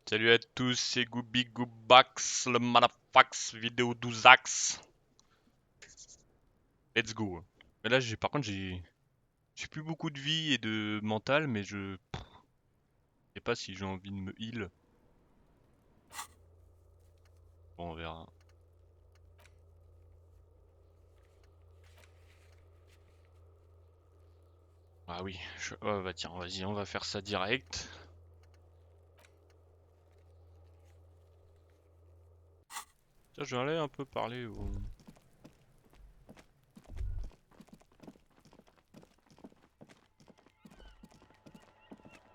Salut à tous, c'est Goubi Goubax, le Manafax, vidéo 12 axes. Let's go. Mais là, par contre, j'ai plus beaucoup de vie et de mental, mais je sais pas si j'ai envie de me heal. Bon, on verra. Ah oui, oh, bah tiens, vas-y, on va faire ça direct. Tiens, je vais aller un peu parler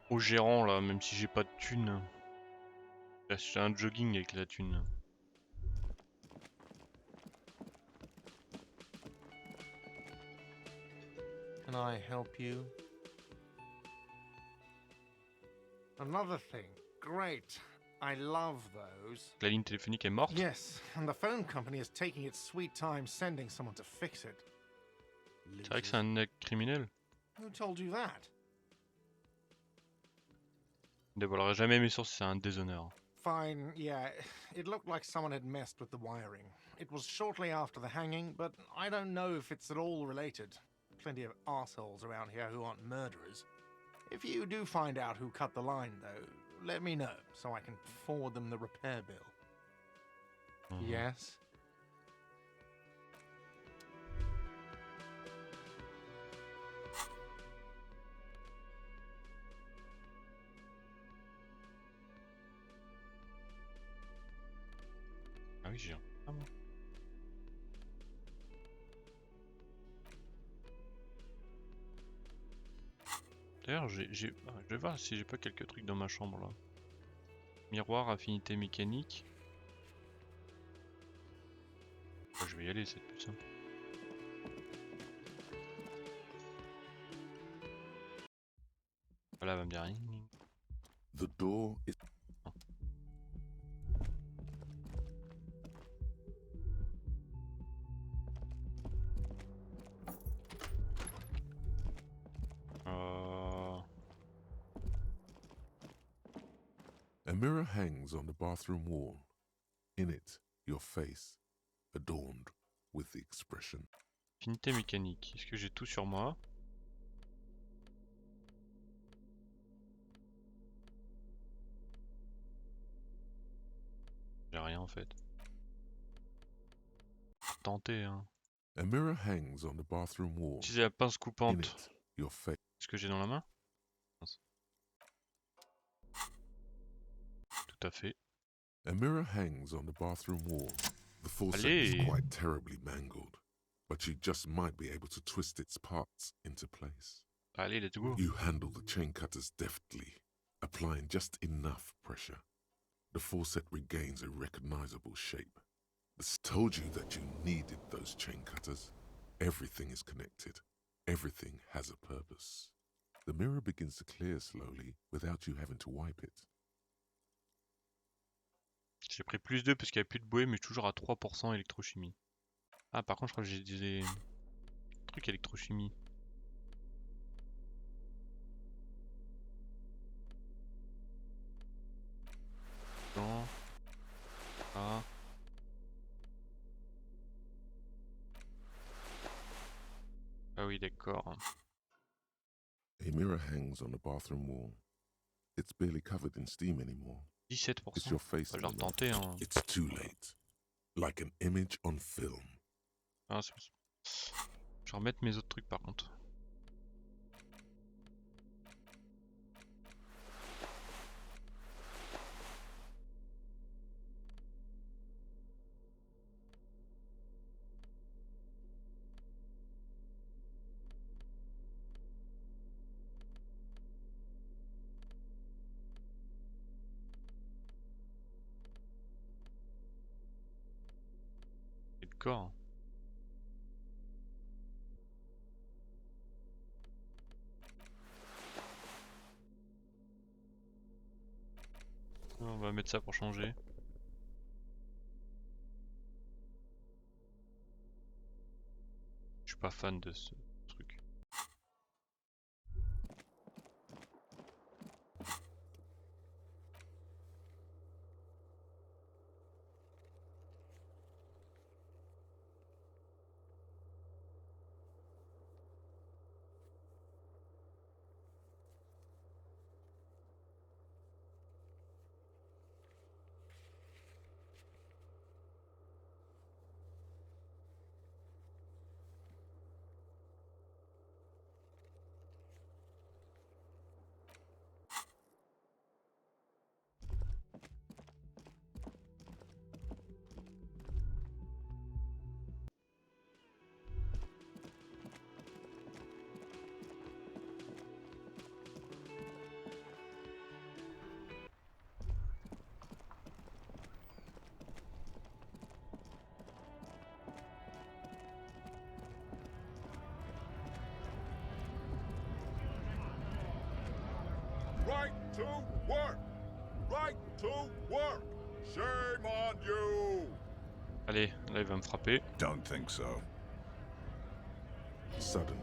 au gérant là, même si j'ai pas de thune. Là, je fais un jogging avec la thune. Can I help you? Another thing. Great. I love those. La ligne téléphonique est morte. Yes, and the phone company is taking its sweet time sending someone to fix it. C'est vrai que c'est un acte criminel. Who told you that? Il ne dévoilera jamais mes sources, c'est un déshonneur. Fine, yeah. It looked like someone had messed with the wiring. It was shortly after the hanging, but I don't know if it's at all related. Plenty of assholes around here who aren't murderers. If you do find out who cut the line, though, let me know so I can forward them the repair bill. Yes? Ah oui, j'ai un. Ah bon. D'ailleurs, je vais voir si j'ai pas quelques trucs dans ma chambre là. Miroir, affinité mécanique. Oh, je vais y aller, c'est plus simple. Voilà, elle va me dire rien. The door is A mirror hangs on the bathroom wall. In it, your face, adorned with the expression. Affinité mécanique. Est-ce que j'ai tout sur moi? J'ai rien en fait. Tenter hein. A mirror hangs on the bathroom wall. Utiliser la pince In coupante. it, your face. Est-ce que j'ai dans la main? Mince. Tout à fait. A mirror hangs on the bathroom wall. The faucet is Allez. quite terribly mangled, but you just might be able to twist its parts into place. Allez, let's go. You handle the chain cutters deftly, applying just enough pressure. The faucet regains a recognizable shape. This told you that you needed those chain cutters. Everything is connected. Everything has a purpose. The mirror begins to clear slowly without you having to wipe it. J'ai pris plus 2 parce qu'il n'y a plus de bouée, mais je suis toujours à 3% électrochimie. Ah, par contre, je crois que j'ai des trucs électrochimie. Non. Ah. Ah oui, d'accord. A mirror hangs on the bathroom wall. It's barely covered in steam anymore. 17%. It's your face. Bah, je vais retenter hein. It's too late. Like an image on film. Ah, je vais remettre mes autres trucs par contre. Et le corps. On va mettre ça pour changer. Je suis pas fan de ce truc. Right to work! Right to work! Shame on you! Allez, là il va me frapper. Don't think so. Suddenly,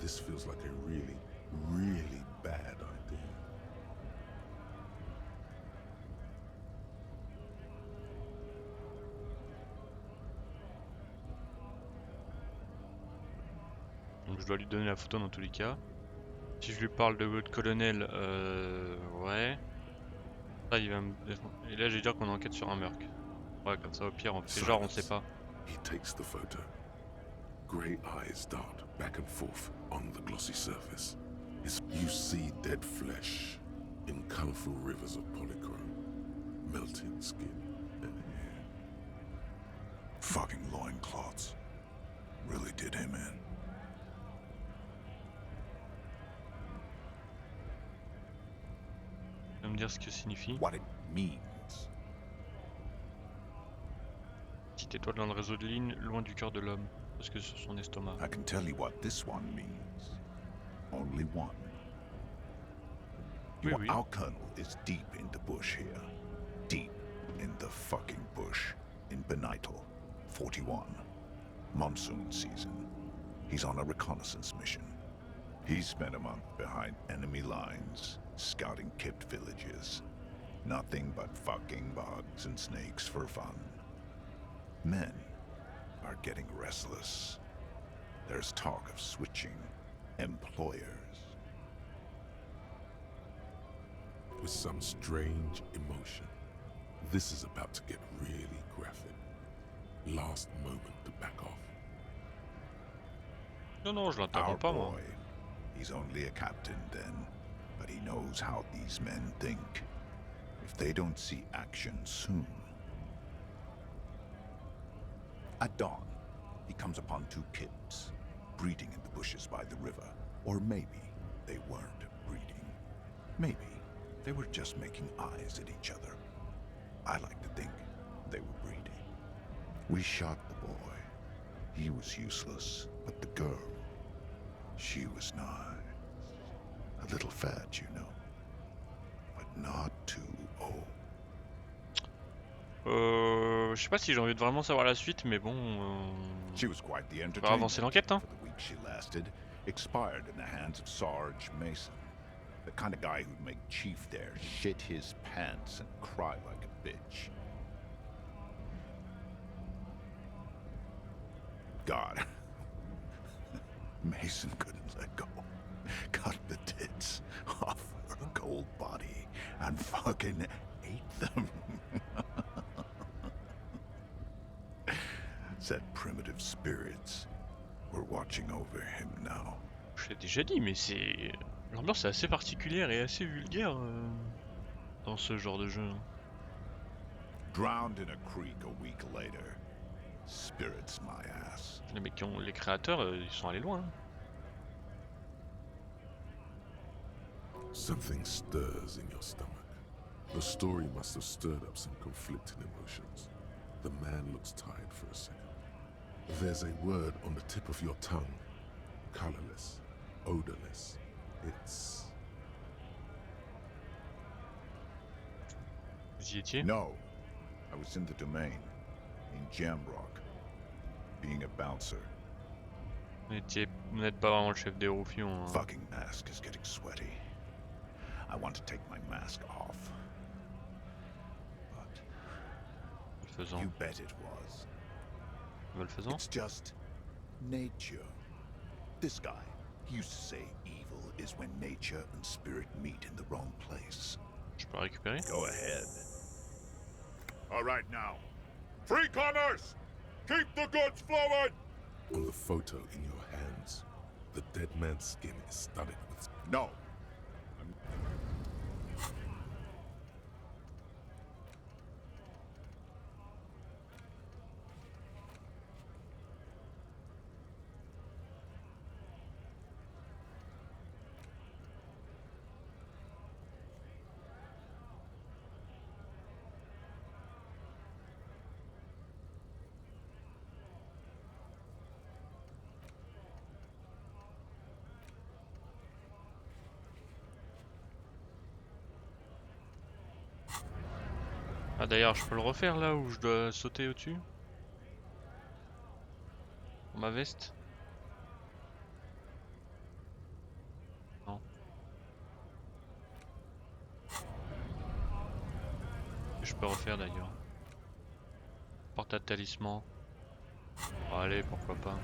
this feels like a really, really bad idea. Donc je dois lui donner la photo dans tous les cas. Si je lui parle de votre colonel, ouais. Ça il va me... Et là je vais dire qu'on enquête sur un meurtre. Ouais, comme ça au pire on fait genre on sait pas. He takes the photo. Grey eyes dart back and forth on the glossy surface. You see dead flesh in colourful rivers of polychrome, melting skin and hair. Fucking loincloths. Really did him in. Tu vas me dire ce que signifie. What it means. Petite étoile dans le réseau de lignes, loin du cœur de l'homme, parce que sur son estomac. I can tell you what this one means. Only one. Oui, Your oui. our colonel is deep in the bush here. Deep in the fucking bush. In Benital, 41. Monsoon season. He's on a reconnaissance mission. He spent a month behind enemy lines, scouting kept villages. Nothing but fucking bugs and snakes for fun. Men are getting restless. There's talk of switching employers. With some strange emotion. This is about to get really graphic. Last moment to back off. Non, non, je Our l'interromps pas moi. boy, he's only a captain then, but he knows how these men think. If they don't see action soon. At dawn, he comes upon two kids, breeding in the bushes by the river. Or maybe they weren't breeding. Maybe they were just making eyes at each other. I like to think they were breeding. We shot the boy. He was useless, but the girl, she was nice. A little fat, you know, but not too old. Je sais pas si j'ai envie de vraiment savoir la suite, mais bon, She was quite the on va entertainment avancer l'enquête, hein. for the week she lasted. Expired in the hands of Sarge Mason, the kind of guy who'd make Chief there shit his pants and cry like a bitch. God, Mason couldn't let go. Cut the tits off her cold body and fucking ate them. Said primitive spirits were watching over him now. Je l'ai déjà dit, mais c'est... L'ambiance est assez particulière et assez vulgaire dans ce genre de jeu. Drowned in a creek a week later. Spirits my ass. Les mecs qui ont... Les créateurs, ils sont allés loin. Something stirs in your stomach. The story must have stirred up some conflicting emotions. The man looks tired for a second. There's a word on the tip of your tongue. Colorless, odorless. It's... Vous y étiez? No, I was in the domain, in Jamrock, being a bouncer. Vous n'êtes pas vraiment le chef des ruffians. Hein. Fucking mask is getting sweaty. I want to take my mask off. But Le faisant. you bet it was. Le faisant? It's just nature. This guy, he used to say evil is when nature and spirit meet in the wrong place. Je peux récupérer? Go ahead. All right now. Free commerce! Keep the goods flowing! On the photo in your hands, the dead man's skin is studded with... No. Ah d'ailleurs, je peux le refaire là où je dois sauter au-dessus? Ma veste? Non. Je peux refaire d'ailleurs. Porte à talisman. Bon, allez, pourquoi pas.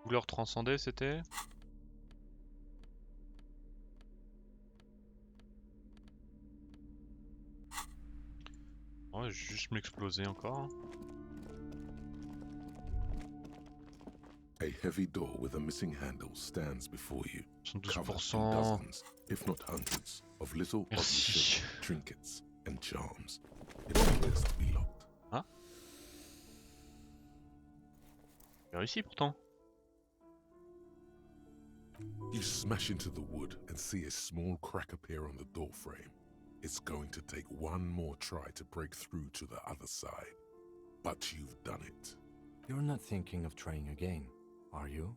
Couleur transcendée, c'était? Ouais, je vais juste m'exploser encore, hein. A heavy door with a missing handle stands before you, covered in 112%. dozens, if not hundreds, of little oddly Merci. shaped trinkets and charms. It appears to be locked. Ah, j'ai réussi pourtant. You smash into the wood and see a small crack appear on the door frame. It's going to take one more try to break through to the other side. But you've done it. You're not thinking of trying again, are you?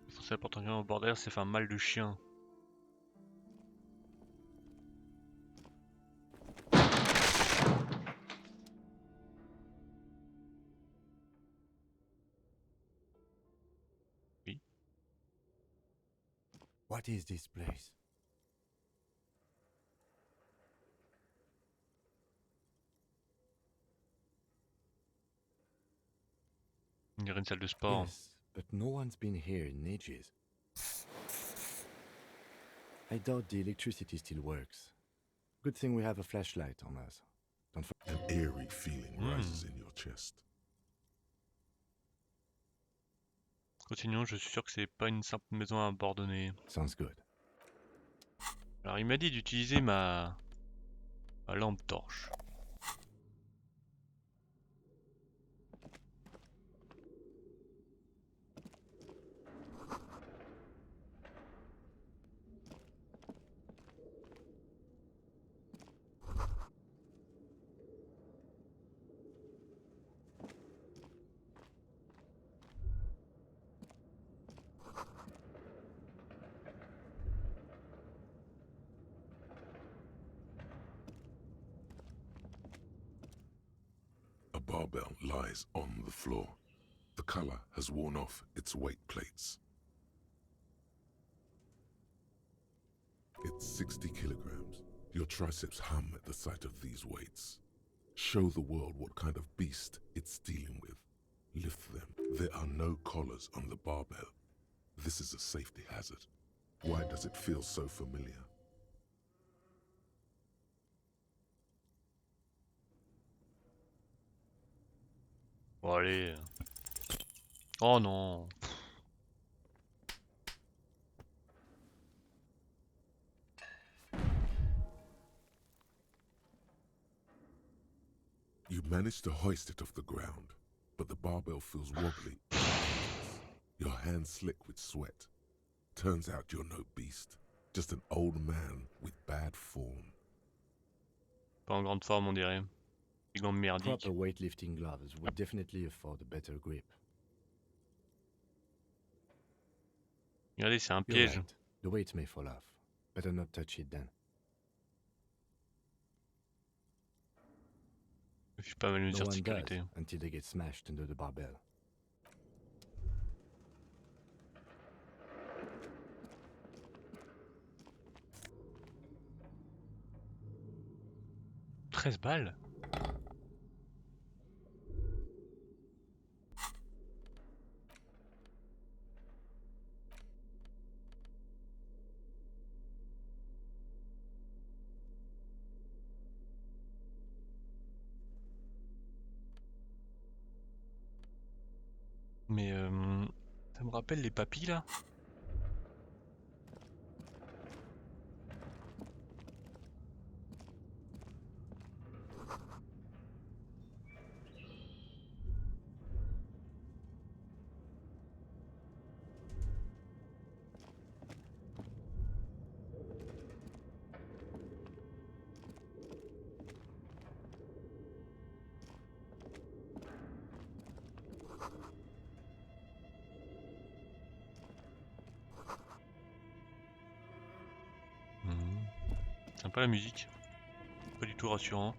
Le français portant au bord d'air s'est fait un mal de chien. Oui. What is this place? On dirait une salle de sport. Yes, but no one's been here in ages. I doubt the electricity still works. Good thing we have a flashlight on us. Don't An eerie feeling rises in your chest. Continuons, je suis sûr que c'est pas une simple maison abandonnée. Sounds good. Alors il m'a dit d'utiliser ma lampe torche. A barbell lies on the floor. The color has worn off its weight plates. It's 60 kilograms. Your triceps hum at the sight of these weights. Show the world what kind of beast it's dealing with. Lift them. There are no collars on the barbell. This is a safety hazard. Why does it feel so familiar? Bon allez. Oh non. You manage to hoist it off the ground, but the barbell feels wobbly. Your hands slick with sweat. Turns out you're no beast, just an old man with bad form. Pas en grande forme on dirait. Des gants merdiques. Proper weightlifting gloves would definitely afford a better grip. Regardez, c'est un You're piège. right. The weight may fall off. Better not touch it then. Je suis pas mal No mesure de one does sécurité. until they get smashed under the barbell. « 13 balles. Mais ça me rappelle les papilles là. sympa la musique. Pas du tout rassurant.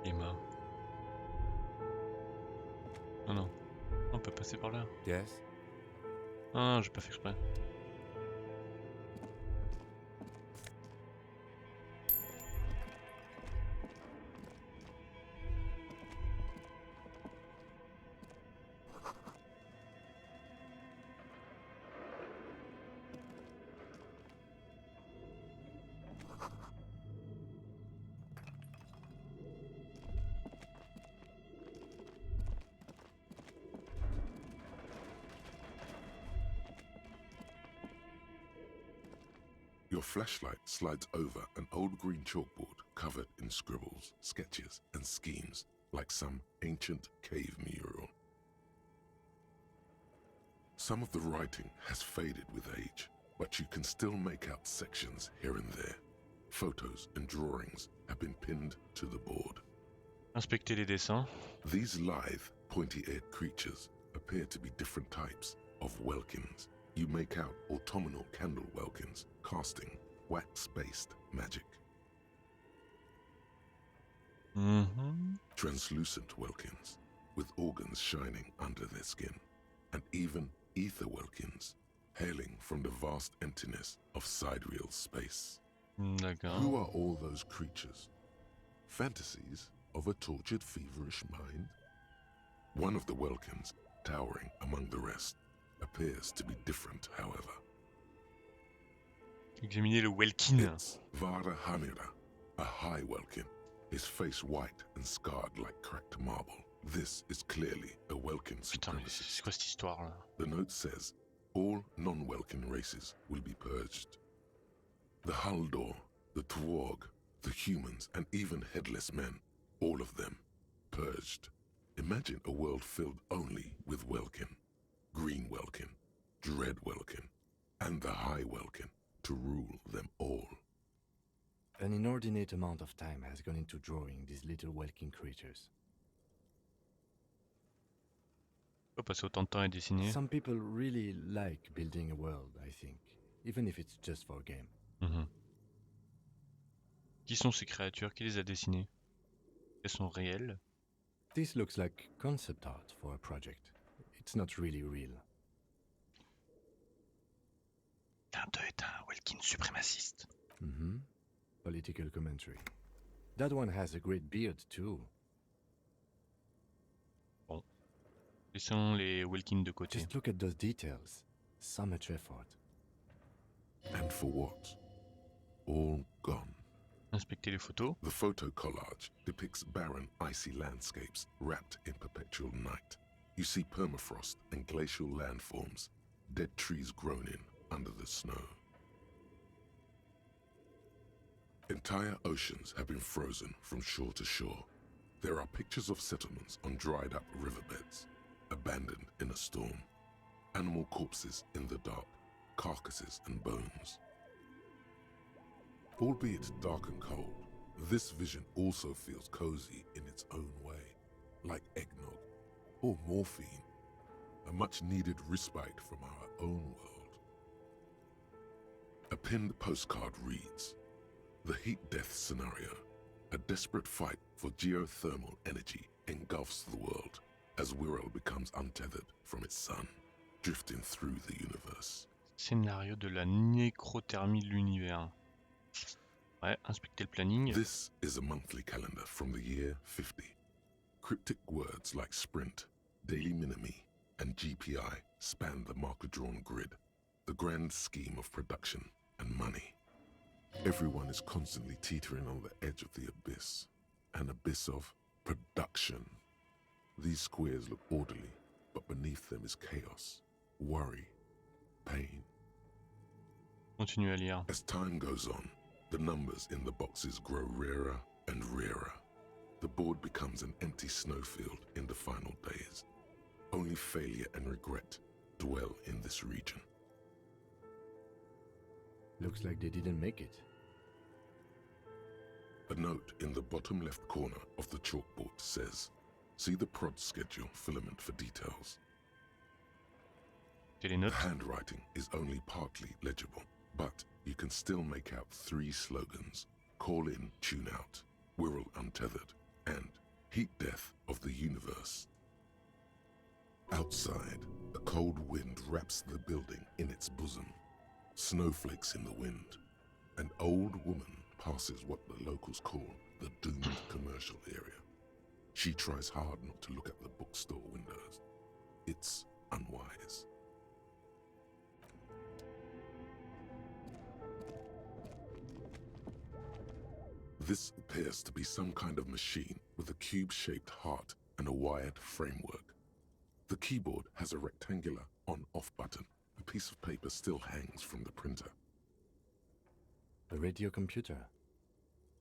Emma. Non, non. On peut passer par là. Yes? Ah, j'ai pas fait exprès. Your flashlight slides over an old green chalkboard covered in scribbles, sketches, and schemes like some ancient cave mural. Some of the writing has faded with age, but you can still make out sections here and there. Photos and drawings have been pinned to the board. Inspecter les dessins. These lithe, pointy-eared creatures appear to be different types of welkins. You make out autumnal candle welkins casting wax-based magic. Translucent welkins with organs shining under their skin, and even ether welkins hailing from the vast emptiness of sidereal space. D'accord. Who are all those creatures? Fantasies of a tortured, feverish mind? One of the welkins, towering among the rest, appears to be different, however. Examiner le Welkin. It's Vara Hamira, a high welkin, his face white and scarred like cracked marble. This is clearly a welkin Putain, mais c'est supremacist. quoi cette histoire là? The note says, all non-welkin races will be purged. The Haldor, the Twarg, the humans, and even headless men, all of them, purged. Imagine a world filled only with welkin. Green welkin, dread welkin, and the high welkin to rule them all. An inordinate amount of time has gone into drawing these little welkin creatures. Pas passer autant de temps à dessiner. Some people really like building a world, I think, even if it's just for a game. Qui sont ces créatures? Qui les a dessinées? Elles sont réelles? This looks like concept art for a project. It's not really real. L'un d'eux est un Welkin suprémaciste. Political commentary. That one has a great beard too. Bon. Laissons les Welkin de côté. Just look at those details. So much effort. And for what? All gone. Inspecter les photos. The photo collage depicts barren, icy landscapes wrapped in perpetual night. You see permafrost and glacial landforms, dead trees grown in under the snow. Entire oceans have been frozen from shore to shore. There are pictures of settlements on dried-up riverbeds, abandoned in a storm. Animal corpses in the dark, carcasses and bones. Albeit dark and cold, this vision also feels cozy in its own way, like eggnog or morphine, a much-needed respite from our own world. A pinned postcard reads, "The heat-death scenario, a desperate fight for geothermal energy engulfs the world as Wirral becomes untethered from its sun, drifting through the universe." Scénario de la nécrothermie de l'univers. Ouais, inspecter le planning. This is a monthly calendar from the year 50. Cryptic words like sprint, daily minimi, and GPI span the marker-drawn grid, the grand scheme of production and money. Everyone is constantly teetering on the edge of the abyss, an abyss of production. These squares look orderly, but beneath them is chaos, worry, pain. Continue à lire. As time goes on, the numbers in the boxes grow rarer and rarer. The board becomes an empty snowfield in the final days. Only failure and regret dwell in this region. Looks like they didn't make it. A note in the bottom left corner of the chalkboard says, "See the prod schedule filament for details." Et les The notes. handwriting is only partly legible, but you can still make out 3 slogans: Call in, Tune out, Wirral Untethered, and Heat Death of the Universe. Outside, a cold wind wraps the building in its bosom. Snowflakes in the wind. An old woman passes what the locals call the doomed commercial area. She tries hard not to look at the bookstore windows. It's unwise. This appears to be some kind of machine with a cube-shaped heart and a wired framework. The keyboard has a rectangular on-off button. A piece of paper still hangs from the printer. A radio computer.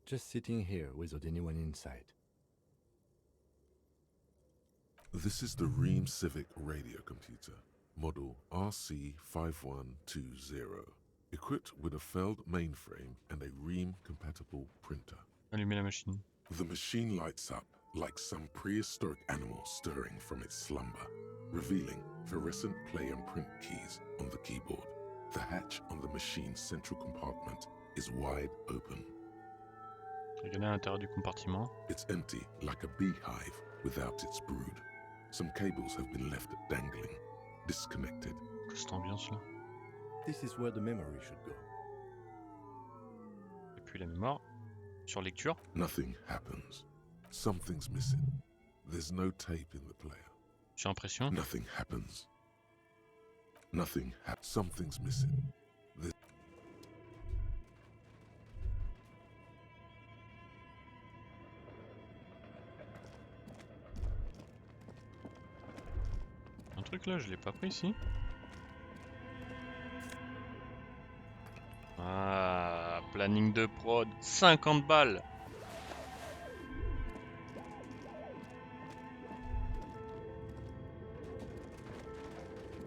Just sitting here without anyone inside. This is the Ream Civic radio computer, model RC5120, equipped with a Feld mainframe and a Ream-compatible printer. Allumer la machine. The machine lights up like some prehistoric animal stirring from its slumber, revealing fluorescent play and print keys on the keyboard. The hatch on the machine's central compartment is wide open. Regardez à l'intérieur du compartiment. It's empty like a beehive without its brood. Some cables have been left dangling, disconnected. Que cette ambiance là. This is where the memory should go. Et puis la mémoire. Sur lecture. Nothing happens. Something's missing. There's no tape in the player. Sur impression. Nothing happens. Something's missing. Un truc là, je l'ai pas pris ici. Ah, planning de prod. 50 balles.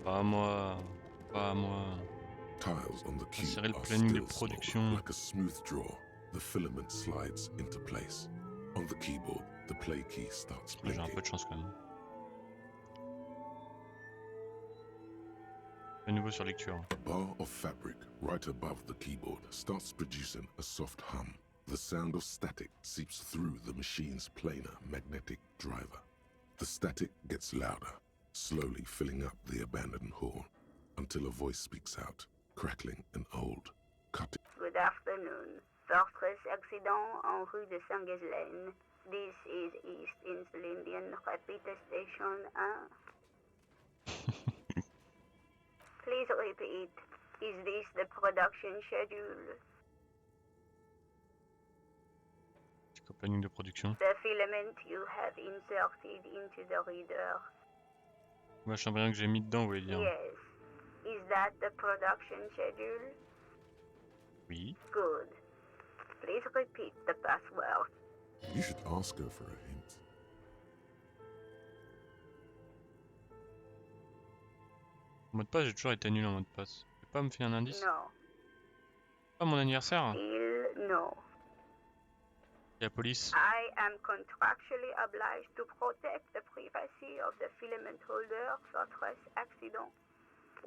Pas moi. Pas moi. Tiles on the cube Insérer le are planning de still small. production. Like a smooth draw, the filament slides into place. On the keyboard, the play key starts J'ai un blinking. peu de chance quand même. De nouveau sur lecture. A bar of fabric right above the keyboard starts producing a soft hum. The sound of static seeps through the machine's planar magnetic driver. The static gets louder, slowly filling up the abandoned hall, until a voice speaks out, crackling and old, cutting. Good afternoon. Fortress accident en rue de Saint-Ghislaine. This is East Insulindian Repeater Station 1. Please repeat. Is this the production schedule? C'est quoi planning de production? The filament you have inserted into the reader. Moi, je sens bien que j'ai mis dedans, vous voulez dire. Yes. Is that the production schedule? Oui. Good. Please repeat the password. You should ask her for a hint. Mot de passe, j'ai toujours été nul en mot de passe. Tu peux pas me filer un indice? No. Pas mon anniversaire? Still no. Et la police? I am contractually obliged to protect the privacy of the filament holder Fortress accident.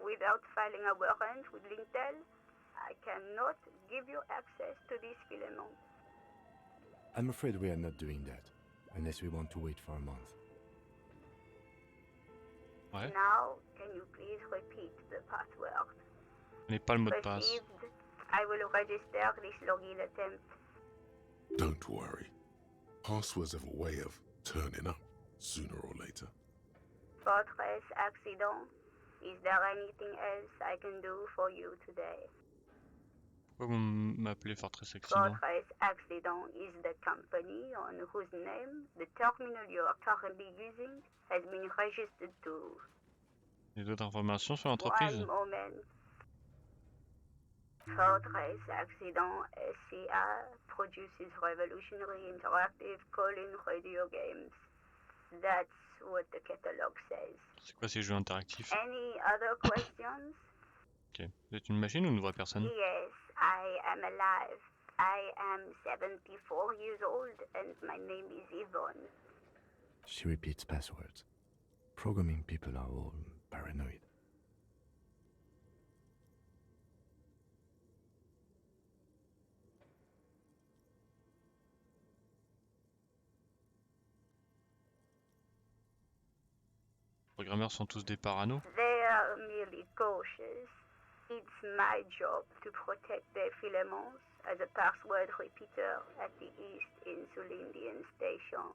Without filing a warrant with Lintel, I cannot give you access to this filament. I'm afraid we are not doing that, unless we want to wait for a month. Ouais. Now, can you please repeat the password? Je n'ai pas le mot de passe. Received. I will register this login attempt. Don't worry. Passwords have a way of turning up sooner or later. Fortress accident. Is there anything else I can do for you today? Pourquoi vous m'appelez Fortress Accident? Fortress Accident is the company on whose name the terminal you are currently using has been registered to. Il y a d'autres informations sur l'entreprise? One moment. Fortress Accident SCA produces revolutionary interactive call-in radio games. That's what the catalog says. C'est quoi ces jeux interactifs? Any other questions? Ok. Vous êtes une machine ou une vraie personne? Yes, I am alive. I am 74 years old and my name is Yvonne. She repeats passwords. Programming people are all paranoid. Les programmeurs sont tous des paranos? They are merely cautious. It's my job to protect their filaments as a password repeater at the East Insulindian Station.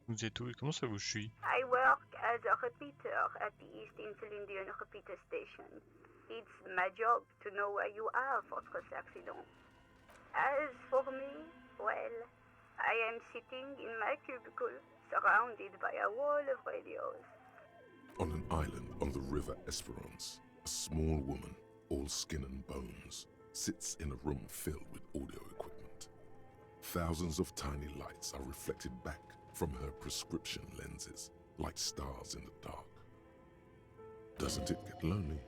Vous êtes où? Comment ça vous suit? I work as a repeater at the East Insulindian Repeater Station. It's my job to know where you are, Fortress Accident. As for me, well, I am sitting in my cubicle, surrounded by a wall of radios. On an island on the river Esperance, a small woman, all skin and bones, sits in a room filled with audio equipment. Thousands of tiny lights are reflected back from her prescription lenses, like stars in the dark. Doesn't it get lonely,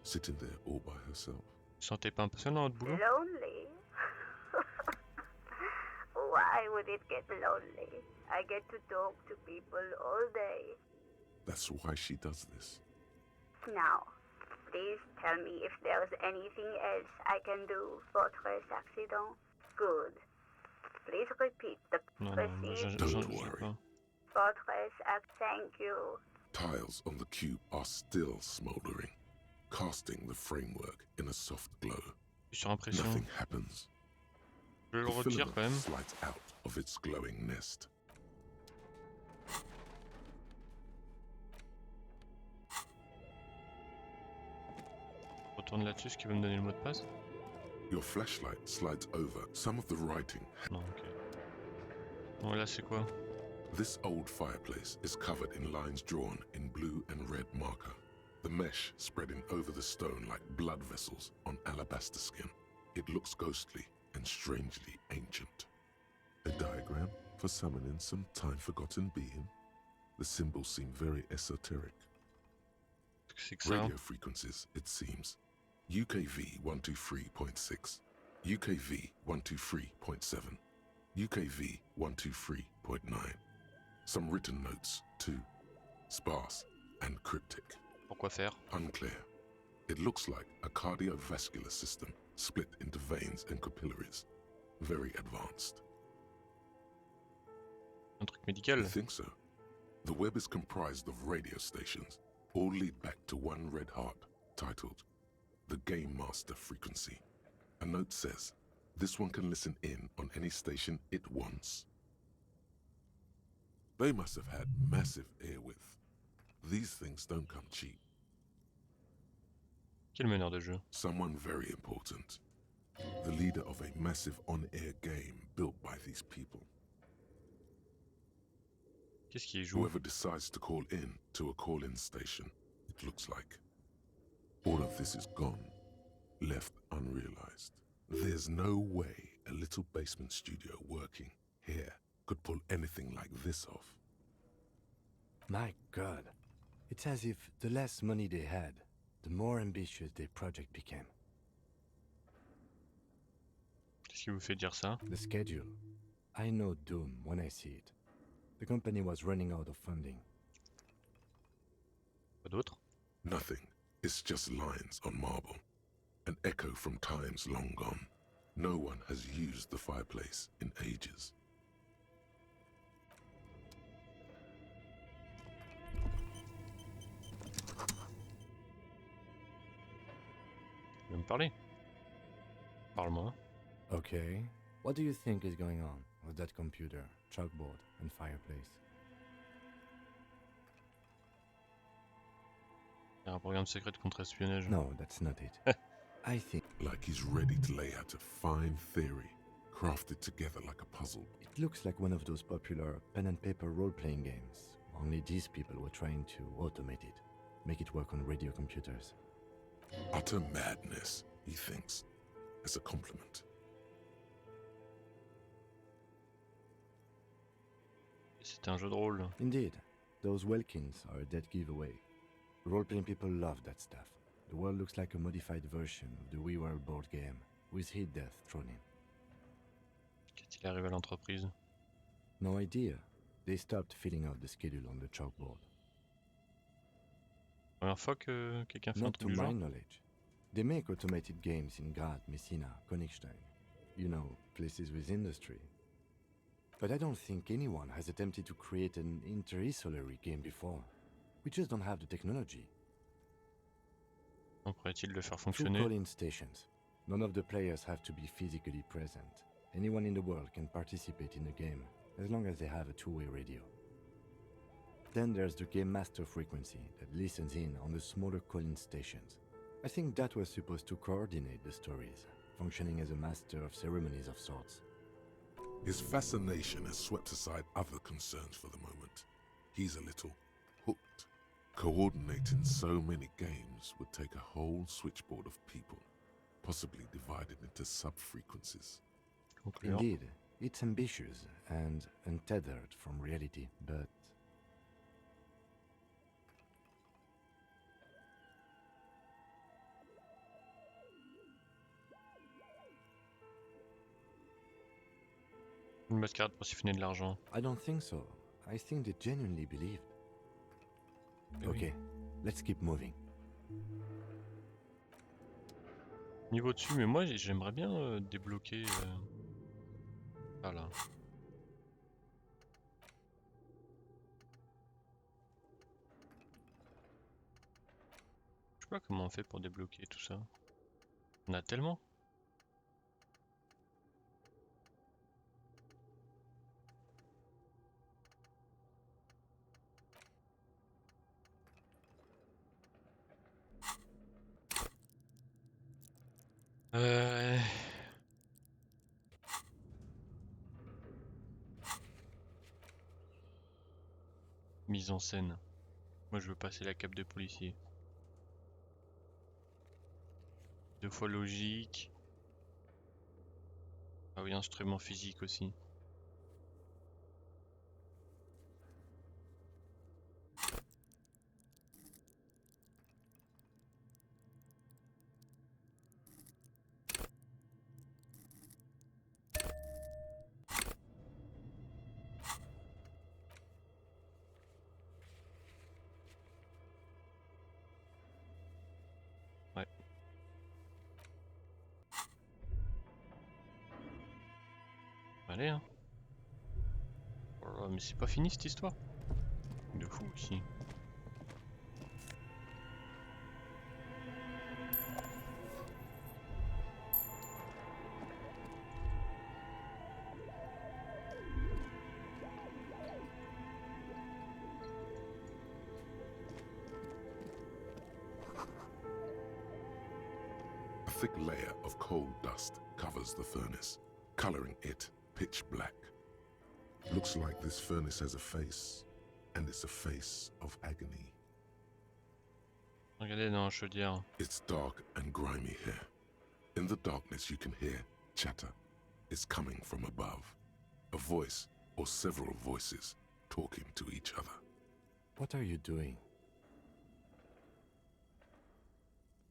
sitting there all by herself? Vous sentez pas un peu seul dans votre boulot? Lonely? Why would it get lonely? I get to talk to people all day. That's why she does this. Now, please tell me if there's anything else I can do, Fortress Accident. Good. Please repeat the Non, proceed. Don't je sais worry. pas. Fortress thank you. Tiles on the cube are still smoldering, casting the framework in a soft glow. Je suis sur impression. Nothing happens. Je le The retire quand filament même. slides out of its glowing nest. Retourne là-dessus, ce qui va me donner le mot de passe. Your flashlight slides over some of the writing. Non, ok. Bon, là c'est quoi? This old fireplace is covered in lines drawn in blue and red marker, the mesh spreading over the stone like blood vessels on alabaster skin. It looks ghostly and strangely ancient. A diagram for summoning some time-forgotten being. The symbols seem very esoteric. C'est que ça. Radio frequencies, it seems. UKV 123.6, UKV 123.7, UKV 123.9. Some written notes, too. Sparse and cryptic. Pourquoi faire? Unclear. It looks like a cardiovascular system split into veins and capillaries. Very advanced. Un truc médical? I think so. The web is comprised of radio stations, all lead back to one red heart, titled The Game Master Frequency. A note says, this one can listen in on any station it wants. They must have had massive airwidth. These things don't come cheap. Quel meneur de jeu? Someone very important. The leader of a massive on-air game built by these people. Qu'est-ce qui joue? Whoever decides to call in to a call-in station, it looks like. All of this is gone, left unrealized. There's no way a little basement studio working here could pull anything like this off. My God. It's as if the less money they had, the more ambitious their project became. Qu'est-ce qui vous fait dire ça? The schedule. I know doom when I see it. The company was running out of funding. Pas d'autre? Nothing. It's just lines on marble. An echo from times long gone. No one has used the fireplace in ages. Tu veux me parler? Parle-moi. Okay. What do you think is going on with that computer, chalkboard, and fireplace? Il y a un programme secret de contre-espionnage. No, that's not it. I think Like he's ready to lay out a fine theory, crafted together like a puzzle. it looks like one of those popular pen and paper role-playing games. Only these people were trying to automate it, make it work on radio computers. Utter madness, he thinks. as a compliment. C'était un jeu de rôle. Indeed, those Welkins are a dead giveaway. Role-playing people love that stuff. The world looks like a modified version of the WeWorld board game, with hit death thrown in. Qu'est-il arrivé à l'entreprise? No idea. They stopped filling out the schedule on the chalkboard. Première fois que quelqu'un fait un Not truc to du genre. my knowledge. They make automated games in Graz, Messina, Königstein. You know, places with industry. But I don't think anyone has attempted to create an inter-isolary game before. We just don't have the technology. On pourrait-il le faire Two fonctionner? call-in stations. None of the players have to be physically present. Anyone in the world can participate in the game, as long as they have a two-way radio. Then there's the game master frequency that listens in on the smaller call-in stations. I think that was supposed to coordinate the stories, functioning as a master of ceremonies of sorts. His fascination has swept aside other concerns for the moment. He's a little hooked. Coordinating so many games would take a whole switchboard of people, possibly divided into sub-frequencies. Concluant. Indeed, it's ambitious and untethered from reality, but Une mascarade pour siphonner de l'argent. I don't think so. I think they genuinely believed. Mais oui. Okay, let's keep moving. Niveau dessus, mais moi j'aimerais bien débloquer. Ah là. Je sais pas comment on fait pour débloquer tout ça. On a tellement. Euh... Mise en scène. Moi je veux passer la cape de policier. 2 fois logique. Ah oui, instrument physique aussi. Ouais. Allez hein. Oh là là, mais c'est pas fini cette histoire. De fou aussi. A thick layer of coal dust covers the furnace, coloring it pitch black. Looks like this furnace has a face, and it's a face of agony. Regardez dans la chaudière. It's dark and grimy here. In the darkness you can hear chatter. It's coming from above. A voice, or several voices, talking to each other. What are you doing?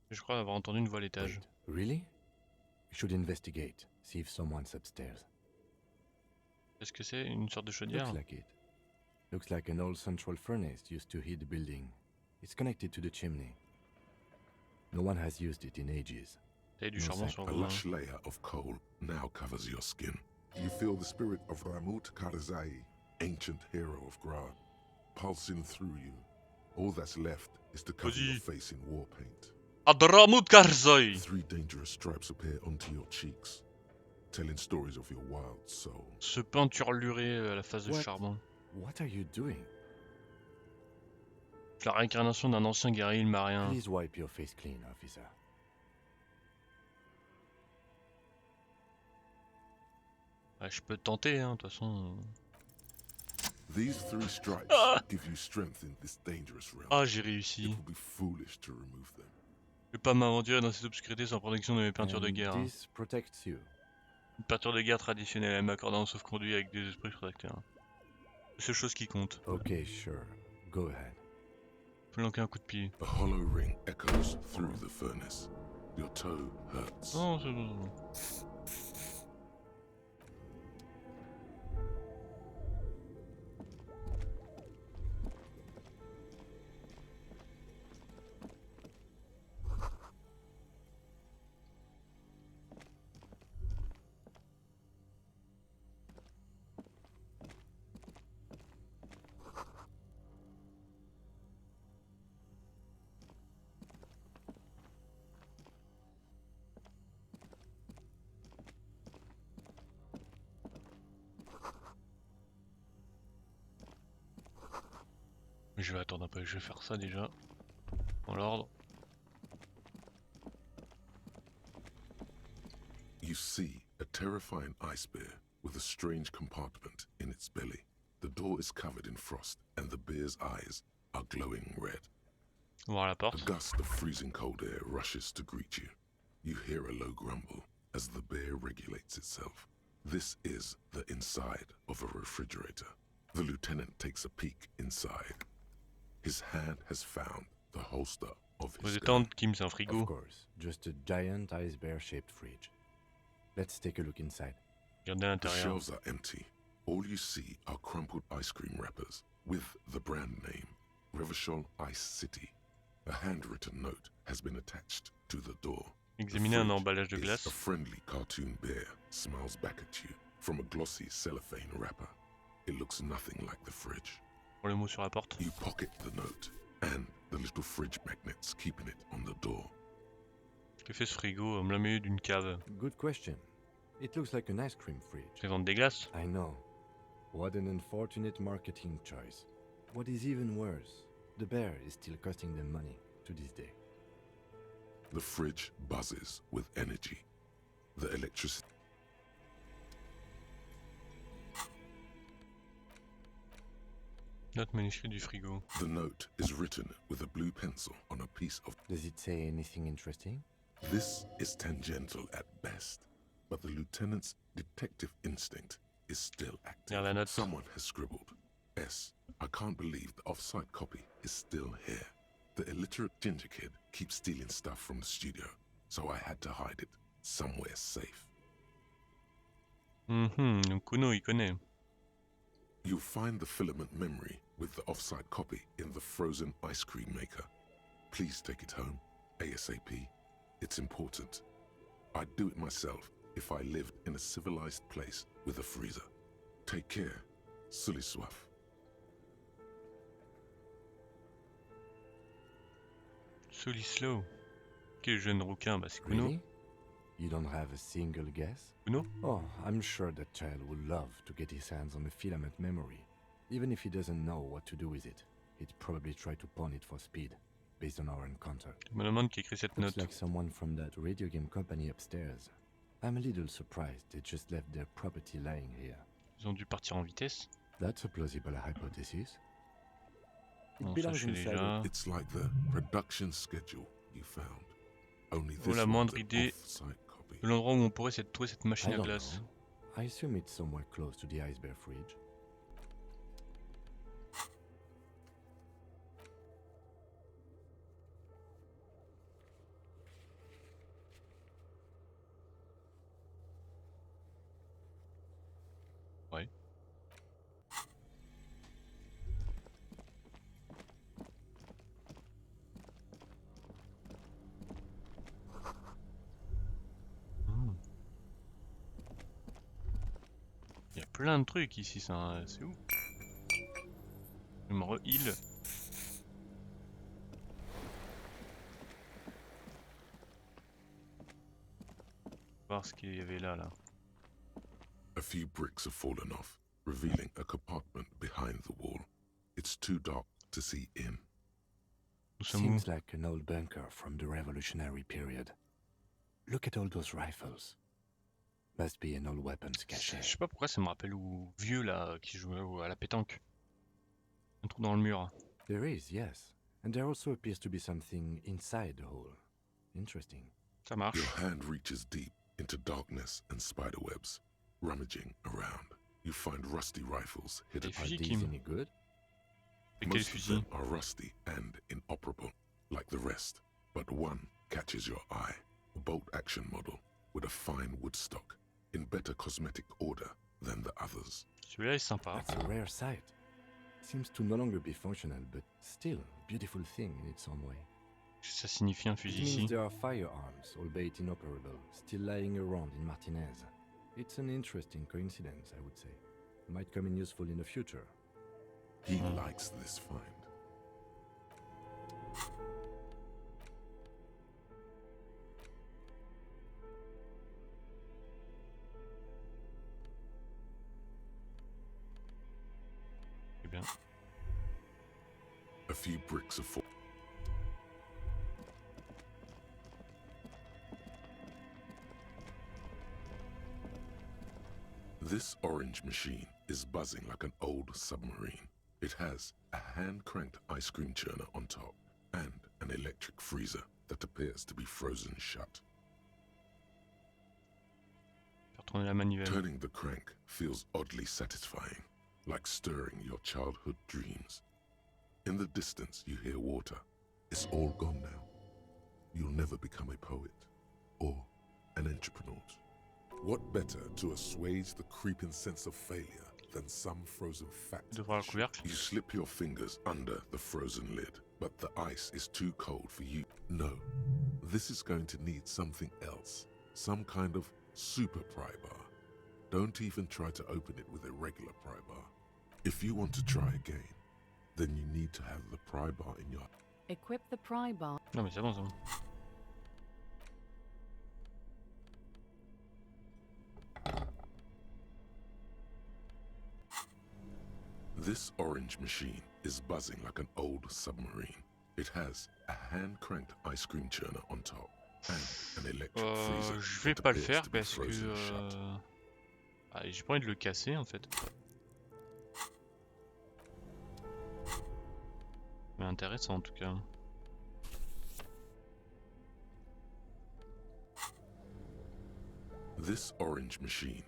Je crois avoir entendu une voix à l'étage. Wait, really? We should investigate, see if someone's upstairs. Est-ce que c'est une sorte de chaudière? Looks like it. Looks like an old central furnace used to heat the building. It's connected to the chimney. No one has used it in ages. T'as du No charbon sign. sur A vos mains. lush layer of coal now covers your skin. You feel the spirit of Ramut Karzai, ancient hero of Grad, pulsing through you. All that's left is to cover your Vas-y. face in war paint. Adramut Karzai! 3 dangerous stripes appear onto your cheeks, telling stories of your wild soul. Ce peinturluré à la face de What? charbon. What are you doing? La réincarnation d'un ancien guerrier ilmarien. Please wipe your face clean, officer. Ouais, je peux tenter, hein, de toute façon. These 3 stripes give you strength in this dangerous realm. Ah, j'ai It réussi. would be foolish to remove them. Je vais pas m'aventurer dans cette obscurité sans protection de mes peintures de And guerre. Hein. this protects you. Une peinture de guerre traditionnelle, elle m'accordant un sauf-conduit avec des esprits protecteurs. Hein. C'est la seule chose qui compte. Okay, sure. Go ahead. Flanquer un coup de pied. A hollow ring echoes through the furnace. Your toe hurts. Non, c'est bon. Je vais attendre un peu, je vais faire ça déjà. Dans l'ordre. You see a terrifying ice bear with a strange compartment in its belly. The door is covered in frost and the bear's eyes are glowing red. Ouvrir la A porte. gust of freezing cold air rushes to greet you. You hear a low grumble as the bear regulates itself. This is the inside of a refrigerator. The lieutenant takes a peek inside. His hand has found the holster of Faut his détendre, gun. Kim, c'est un frigo. Of course, just a giant ice bear-shaped fridge. Let's take a look inside. Regardez à The l'intérieur. shelves are empty. All you see are crumpled ice cream wrappers with the brand name, Revachol Ice City. A handwritten note has been attached to the door. The Examinez un fridge emballage de is glace. A friendly cartoon bear smiles back at you from a glossy cellophane wrapper. It looks nothing like the fridge. Pour le mot sur la porte. You pocket the note and the little fridge magnets keeping it on the door. Que fait ce frigo au plein milieu d'une cave? Good question. It looks like an ice cream fridge. Ils vendent des glaces? I know. What an unfortunate marketing choice. What is even worse, the bear is still costing them money to this day. The fridge buzzes with energy. The electricity Note manuscrit du frigo. The note is written with a blue pencil on a piece of... Does it say anything interesting? This is tangential at best, but the lieutenant's detective instinct is still active. Regarde la note. Someone has scribbled, S. I can't believe the off-site copy is still here. The illiterate ginger kid keeps stealing stuff from the studio, so I had to hide it somewhere safe. Donc Kuno, il connaît. You'll find the filament memory with the off-site copy in the frozen ice cream maker. Please take it home, ASAP. It's important. I'd do it myself if I lived in a civilized place with a freezer. Take care, Sully Swaff. Solislow. Quel jeune rouquin, bah c'est Kuno. Really? You don't have a single guess? Kuno? Oh, I'm sure that child would love to get his hands on a filament memory. Even if he doesn't know what to do with it, he'd probably try to pawn it for speed, based on our encounter. Je me demande qui écrit cette Looks note. like someone from that radio game company upstairs. I'm a little surprised they just left their property lying here. Ils ont dû partir en vitesse. That's a plausible hypothesis. It Non, ça belongs je sais inside déjà. It's like the production schedule you found. Only Oh, this la one's moindre an idée off-site copy. de l'endroit où on pourrait trouver cette machine I à don't glace. know. I assume it's somewhere close to the ice bear fridge. Ouais. Il y a plein de trucs ici, ça, c'est où? Je me re-heal. Voir ce qu'il y avait là. A few bricks have fallen off, revealing a compartment behind the wall. It's too dark to see in. Nous sommes où? Seems like an old bunker from the revolutionary period. Look at all those rifles. Must be an old weapons Je cache. sais pas pourquoi ça me rappelle au vieux là qui jouait à la pétanque. Un trou dans le mur. There is, yes. And there also appears to be something inside the hole. Interesting. Ça marche. Your hand reaches deep into darkness and spiderwebs. Rummaging around, you find rusty rifles hidden. Les Are fusils these Kim. any good? Et quel Most of fusil? them are rusty and inoperable, like the rest. But one catches your eye. A bolt-action model with a fine wood stock, in better cosmetic order than the others. Celui-là est sympa. That's a rare sight. Seems to no longer be functional, but still a beautiful thing in its own way. Ça signifie un It fusil means ici. there are firearms, albeit inoperable, still lying around in Martinez. It's an interesting coincidence, I would say. Might come in useful in the future. He likes this find. C'est bien. A few bricks of fall. This orange machine is buzzing like an old submarine. It has a hand-cranked ice cream churner on top and an electric freezer that appears to be frozen shut. Faire tourner la manivelle. Turning the crank feels oddly satisfying, like stirring your childhood dreams. In the distance you hear water. It's all gone now. You'll never become a poet or an entrepreneur. What better to assuage the creeping sense of failure than some frozen fact? D'ouvrir le couvercle. You slip your fingers under the frozen lid, but the ice is too cold for you. No, this is going to need something else. Some kind of super pry bar. Don't even try to open it with a regular pry bar. If you want to try again, then you need to have the pry bar in your... Equip the pry bar. Non mais c'est bon ça. This orange machine is buzzing like an old submarine. It has a hand-cranked ice cream churner on top and an electric freezer. Je vais that pas le appears faire to be parce que frozen shut. ah, j'ai pas envie de le casser en fait. Mais intéressant en tout cas. This orange machine.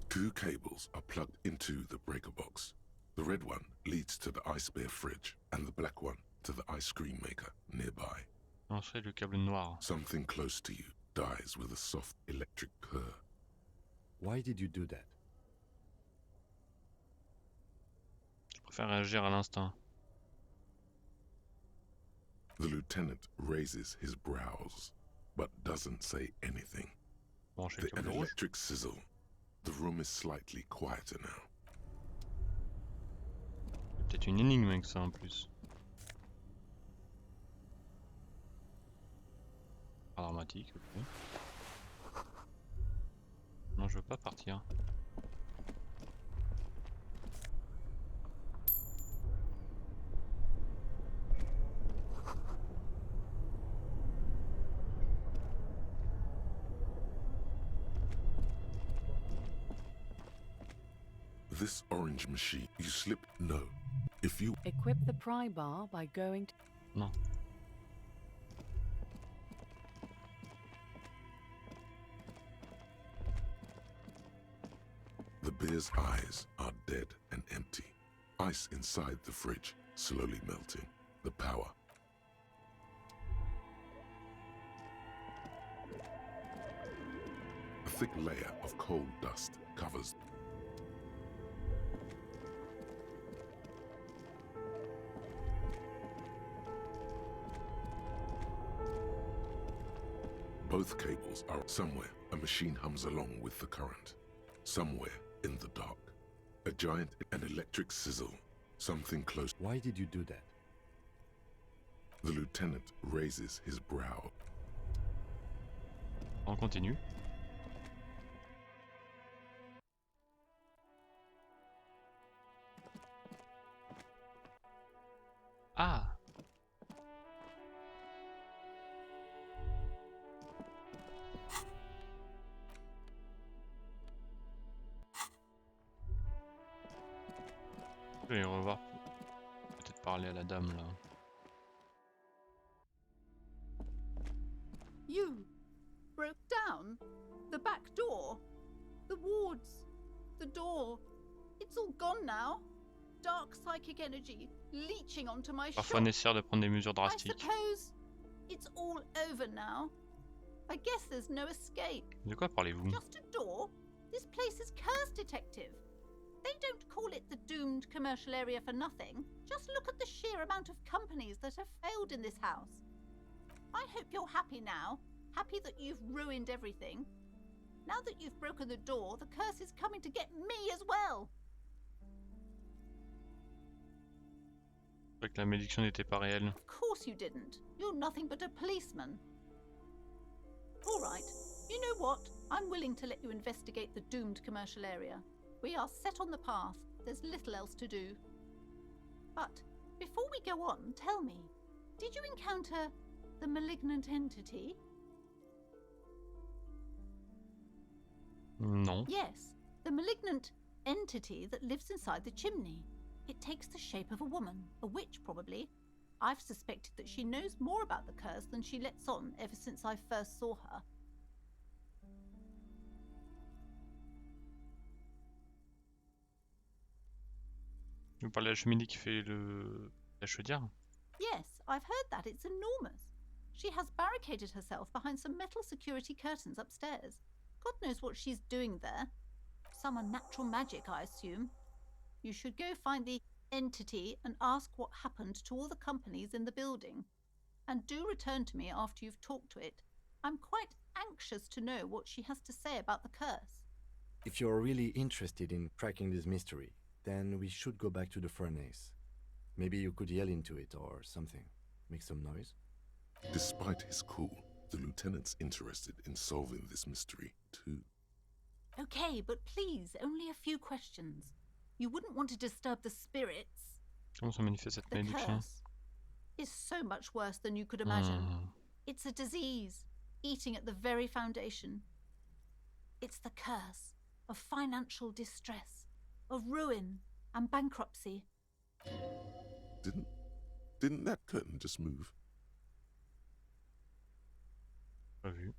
Two cables are plugged into the breaker box. The red one leads to the ice bear fridge and the black one to the ice cream maker nearby. Ensuite le câble noir. Something close to you dies with a soft electric purr. Why did you do that? Je préfère réagir à l'instinct. The lieutenant raises his brows, but doesn't say anything. Brancher le An câble rouge. electric sizzle. The room is slightly quieter now. Peut-être une énigme avec ça en plus. Dramatique, ok. Non, je veux pas partir. This orange machine, you slip. No. If you. Equip the pry bar by going to... Non. The bear's eyes are dead and empty. Ice inside the fridge, slowly melting. The power. A thick layer of coal dust covers. Both cables are somewhere. A machine hums along with the current. Somewhere in the dark. A giant and electric sizzle. Something close. Why did you do that? The lieutenant raises his brow. On continue. Ah! Je vais revoir. Peut-être parler à la dame là. You broke down the back door, the wards, the door. It's all gone now. Dark psychic energy leeching onto my Parfois shop. nécessaire de prendre des mesures I drastiques. suppose it's all over now. I guess there's no escape. De quoi parlez-vous? Just a door? This place is cursed, detective. They don't call it the doomed commercial area for nothing. Just look at the sheer amount of companies that have failed in this house. I hope you're happy now. Happy that you've ruined everything. Now that you've broken the door, the curse is coming to get me as well. Je croyais que la malédiction n'était pas réelle. Of course you didn't. You're nothing but a policeman. All right. You know what? I'm willing to let you investigate the doomed commercial area. We are set on the path. There's little else to do. But before we go on, tell me, did you encounter the malignant entity? Non. Yes, the malignant entity that lives inside the chimney. It takes the shape of a woman, a witch probably. I've suspected that she knows more about the curse than she lets on ever since I first saw her. Vous parlez de la cheminée qui fait la chaudière? Yes, I've heard that. It's enormous. She has barricaded herself behind some metal security curtains upstairs. God knows what she's doing there. Some unnatural magic, I assume. You should go find the entity and ask what happened to all the companies in the building. And do return to me after you've talked to it. I'm quite anxious to know what she has to say about the curse. If you're really interested in cracking this mystery, then we should go back to the furnace. Maybe you could yell into it or something. Make some noise. Despite his cool, the lieutenant's interested in solving this mystery, too. Okay, but please, only a few questions. You wouldn't want to disturb the spirits. Comment se manifeste cette The malédiction? curse is so much worse than you could imagine. It's a disease, eating at the very foundation. It's the curse of financial distress, of ruin and bankruptcy. Didn't that curtain just move? Pas vu.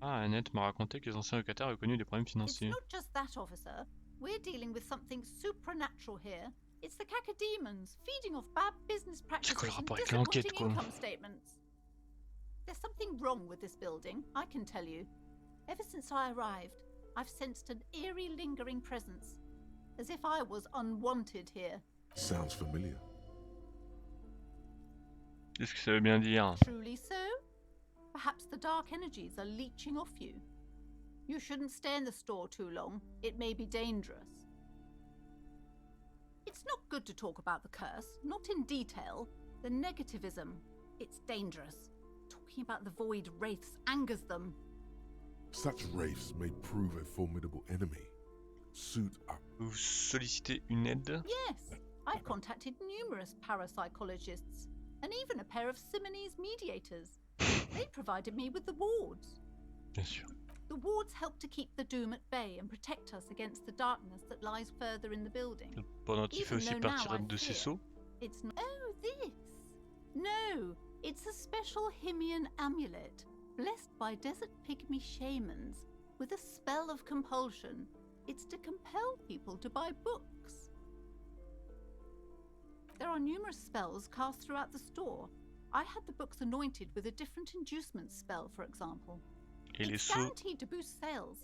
Ah, Annette m'a raconté que les anciens locataires avaient connu des problèmes It's financiers. not just that, officer. We're dealing with something supernatural here. It's the cacodemons feeding off bad business practices quoi le and rapport avec disappointing l'enquête, quoi? income statements. There's something wrong with this building, I can tell you. Ever since I arrived, I've sensed an eerie lingering presence, as if I was unwanted here. Sounds familiar. Qu'est-ce que ça veut bien dire? Truly so? Perhaps the dark energies are leeching off you. You shouldn't stay in the store too long. It may be dangerous. It's not good to talk about the curse, not in detail. The negativism, it's dangerous. Talking about the void wraiths angers them. Such wraiths may prove a formidable enemy. Suit up. Vous sollicitez une aide? Yes, I've contacted numerous parapsychologists and even a pair of Simonese mediators. They provided me with the wards. Bien sûr. The wards help to keep the doom at bay and protect us against the darkness that lies further in the building. Le pendentif fait Even aussi though now partir I de ses fear seaux? It's not. Oh, this. No, it's a special Himian amulet, blessed by desert pygmy shamans, with a spell of compulsion. It's to compel people to buy books. There are numerous spells cast throughout the store. I had the books anointed with a different inducement spell, for example. Et les It's seaux, guaranteed to boost sales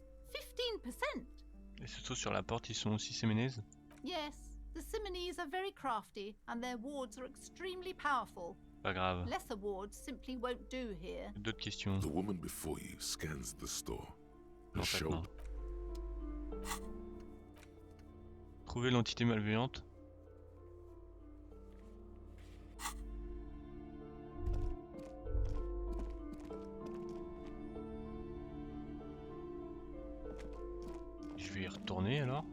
15%. sur la porte, ils sont aussi séménèses? Yes, the Simonese are very crafty and their wards are extremely powerful. Pas grave. Lesser wards simply won't do here. D'autres questions? The woman before you scans the store. Her En fait, non. shoulder. Trouver l'entité malveillante? Je vais y retourner alors.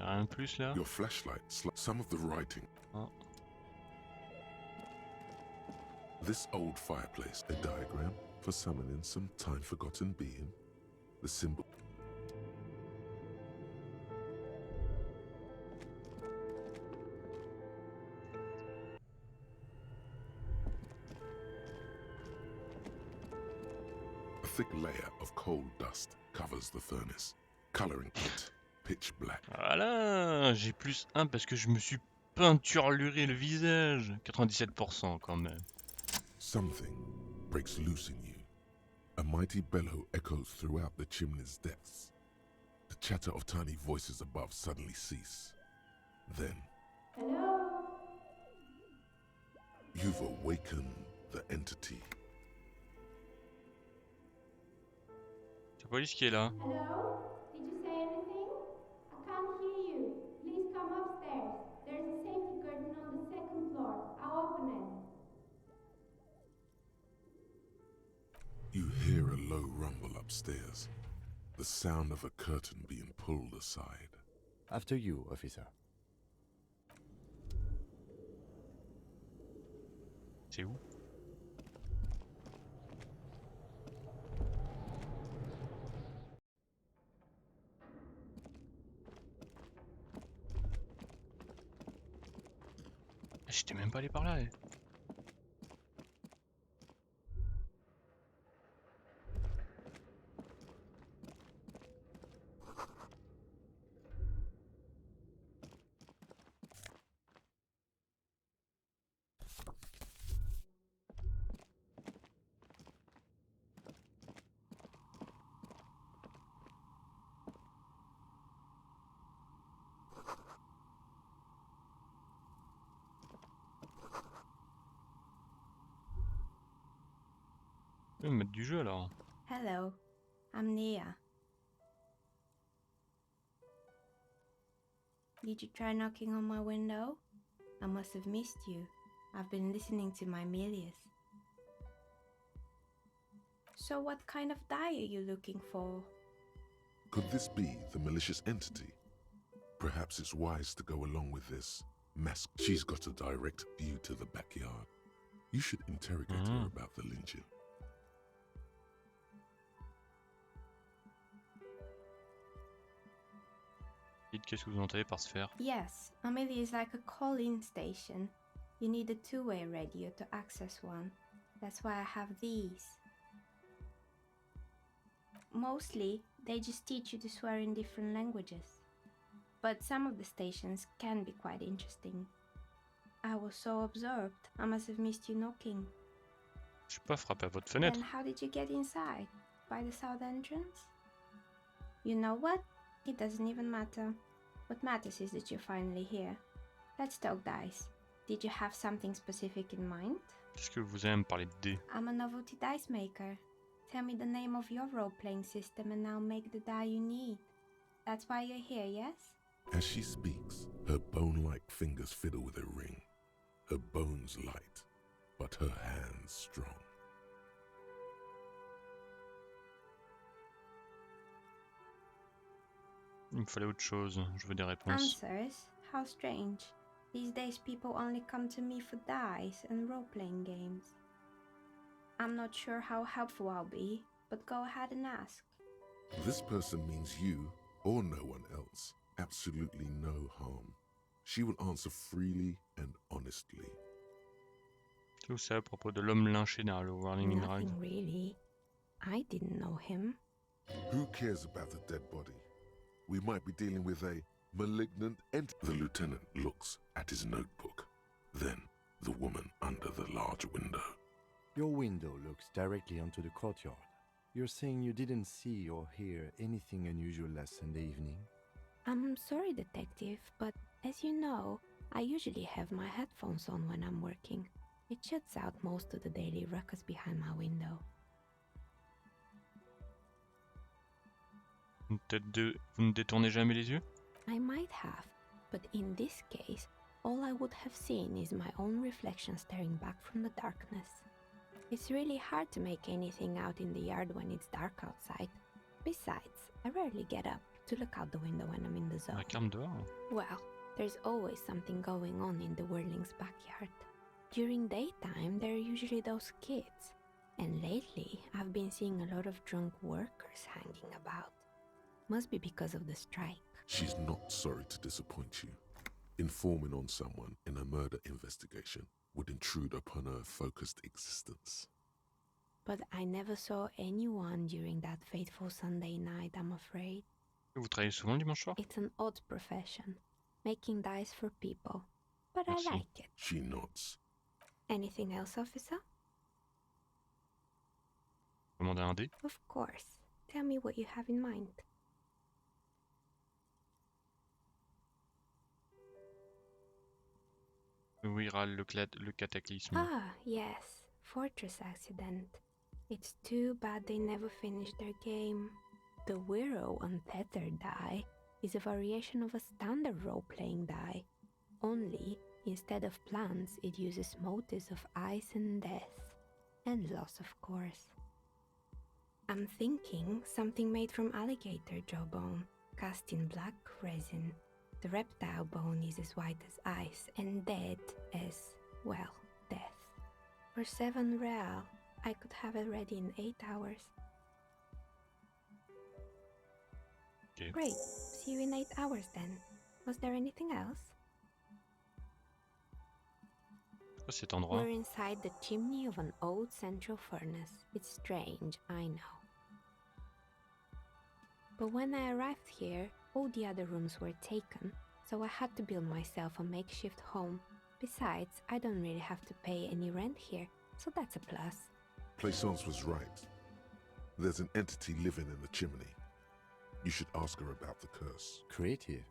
Y'a rien de plus là? Your flashlight, some of the writing. Oh. This old fireplace, a diagram for summoning some time-forgotten being. The symbol. A thick layer of coal dust covers the furnace, coloring it pitch black. Voilà, j'ai plus 1 parce que je me suis peinturluré le visage. 97% quand même. Something breaks loose in you. A mighty bellow echoes throughout the chimney's depths. The chatter of tiny voices above suddenly cease. Then, Hello? you've awakened the entity. C'est la police qui est là. Hello? Did you say anything? I can't hear you. Please come upstairs. There's a safety curtain on the second floor. I'll open it. You hear a low rumble upstairs, the sound of a curtain being pulled aside. After you, officer. C'est où? J'étais même pas allé par là. Je vais me mettre du jeu alors. Hello. I'm Nia. Did you try knocking on my window? I must have missed you. I've been listening to my Melius. So what kind of die are you looking for? Could this be the malicious entity? Perhaps it's wise to go along with this mask. She's got a direct view to the backyard. You should interrogate her about the lynching. Qu'est-ce que vous entendez par sphère? Yes, Amelia is like a call-in station. You need a two-way radio to access one. That's why I have these. Mostly, they just teach you to swear in different languages. But some of the stations can be quite interesting. I was so absorbed, I must have missed you knocking. Je sais pas, frappé à votre fenêtre. Then how did you get inside? By the south entrance? You know what? It doesn't even matter. What matters is that you're finally here. Let's talk dice. Did you have something specific in mind? Qu'est-ce que vous aimez me parler de dés? I'm a novelty dice maker. Tell me the name of your role-playing system and I'll make the die you need. That's why you're here, yes? As she speaks, her bone-like fingers fiddle with a ring. Her bones light, but her hands strong. Il me fallait autre chose, je veux des réponses. Answers? How strange. These days people only come to me for dice and role-playing games. I'm not sure how helpful I'll be, but go ahead and ask. This person means you or no one else. Absolutely no harm. She will answer freely and honestly. Tout ça à propos de l'homme lynché derrière le Whirling in Rags. Nothing really. I didn't know him. Who cares about the dead body? We might be dealing with a malignant entity. The lieutenant looks at his notebook. Then, the woman under the large window. Your window looks directly onto the courtyard. You're saying you didn't see or hear anything unusual last Sunday evening? I'm sorry, detective, but as you know, I usually have my headphones on when I'm working. It shuts out most of the daily ruckus behind my window. Vous ne détournez jamais les yeux? I might have, but in this case, all I would have seen is my own reflection staring back from the darkness. It's really hard to make anything out in the yard when it's dark outside. Besides, I rarely get up. to look out the window when I'm in the zone. La carme dehors. Well, there's always something going on in the Whirling's backyard. During daytime, there are usually those kids. And lately, I've been seeing a lot of drunk workers hanging about. Must be because of the strike. She's not sorry to disappoint you. Informing on someone in a murder investigation would intrude upon her focused existence. But I never saw anyone during that fateful Sunday night, I'm afraid. Vous travaillez souvent le dimanche soir? It's an odd profession, making dice for people. But Merci. I like it. She nods. Anything else, officer? Commander un dé. Of course. Tell me what you have in mind. Oui, râle le cataclysme. Ah, yes. Fortress accident. It's too bad they never finished their game. The Wiro Untethered die is a variation of a standard role-playing die. Only, instead of plants, it uses motives of ice and death. And loss, of course. I'm thinking something made from alligator jawbone, cast in black resin. The reptile bone is as white as ice and dead as, well, death. For 7 real, I could have it ready in 8 hours. Okay. Great. See you in 8 hours then. Was there anything else? C'est quoi cet endroit? We're inside the chimney of an old central furnace. It's strange, I know. But when I arrived here, all the other rooms were taken, so I had to build myself a makeshift home. Besides, I don't really have to pay any rent here, so that's a plus. Plaisance was right. There's an entity living in the chimney. You should ask her about the curse. Creative.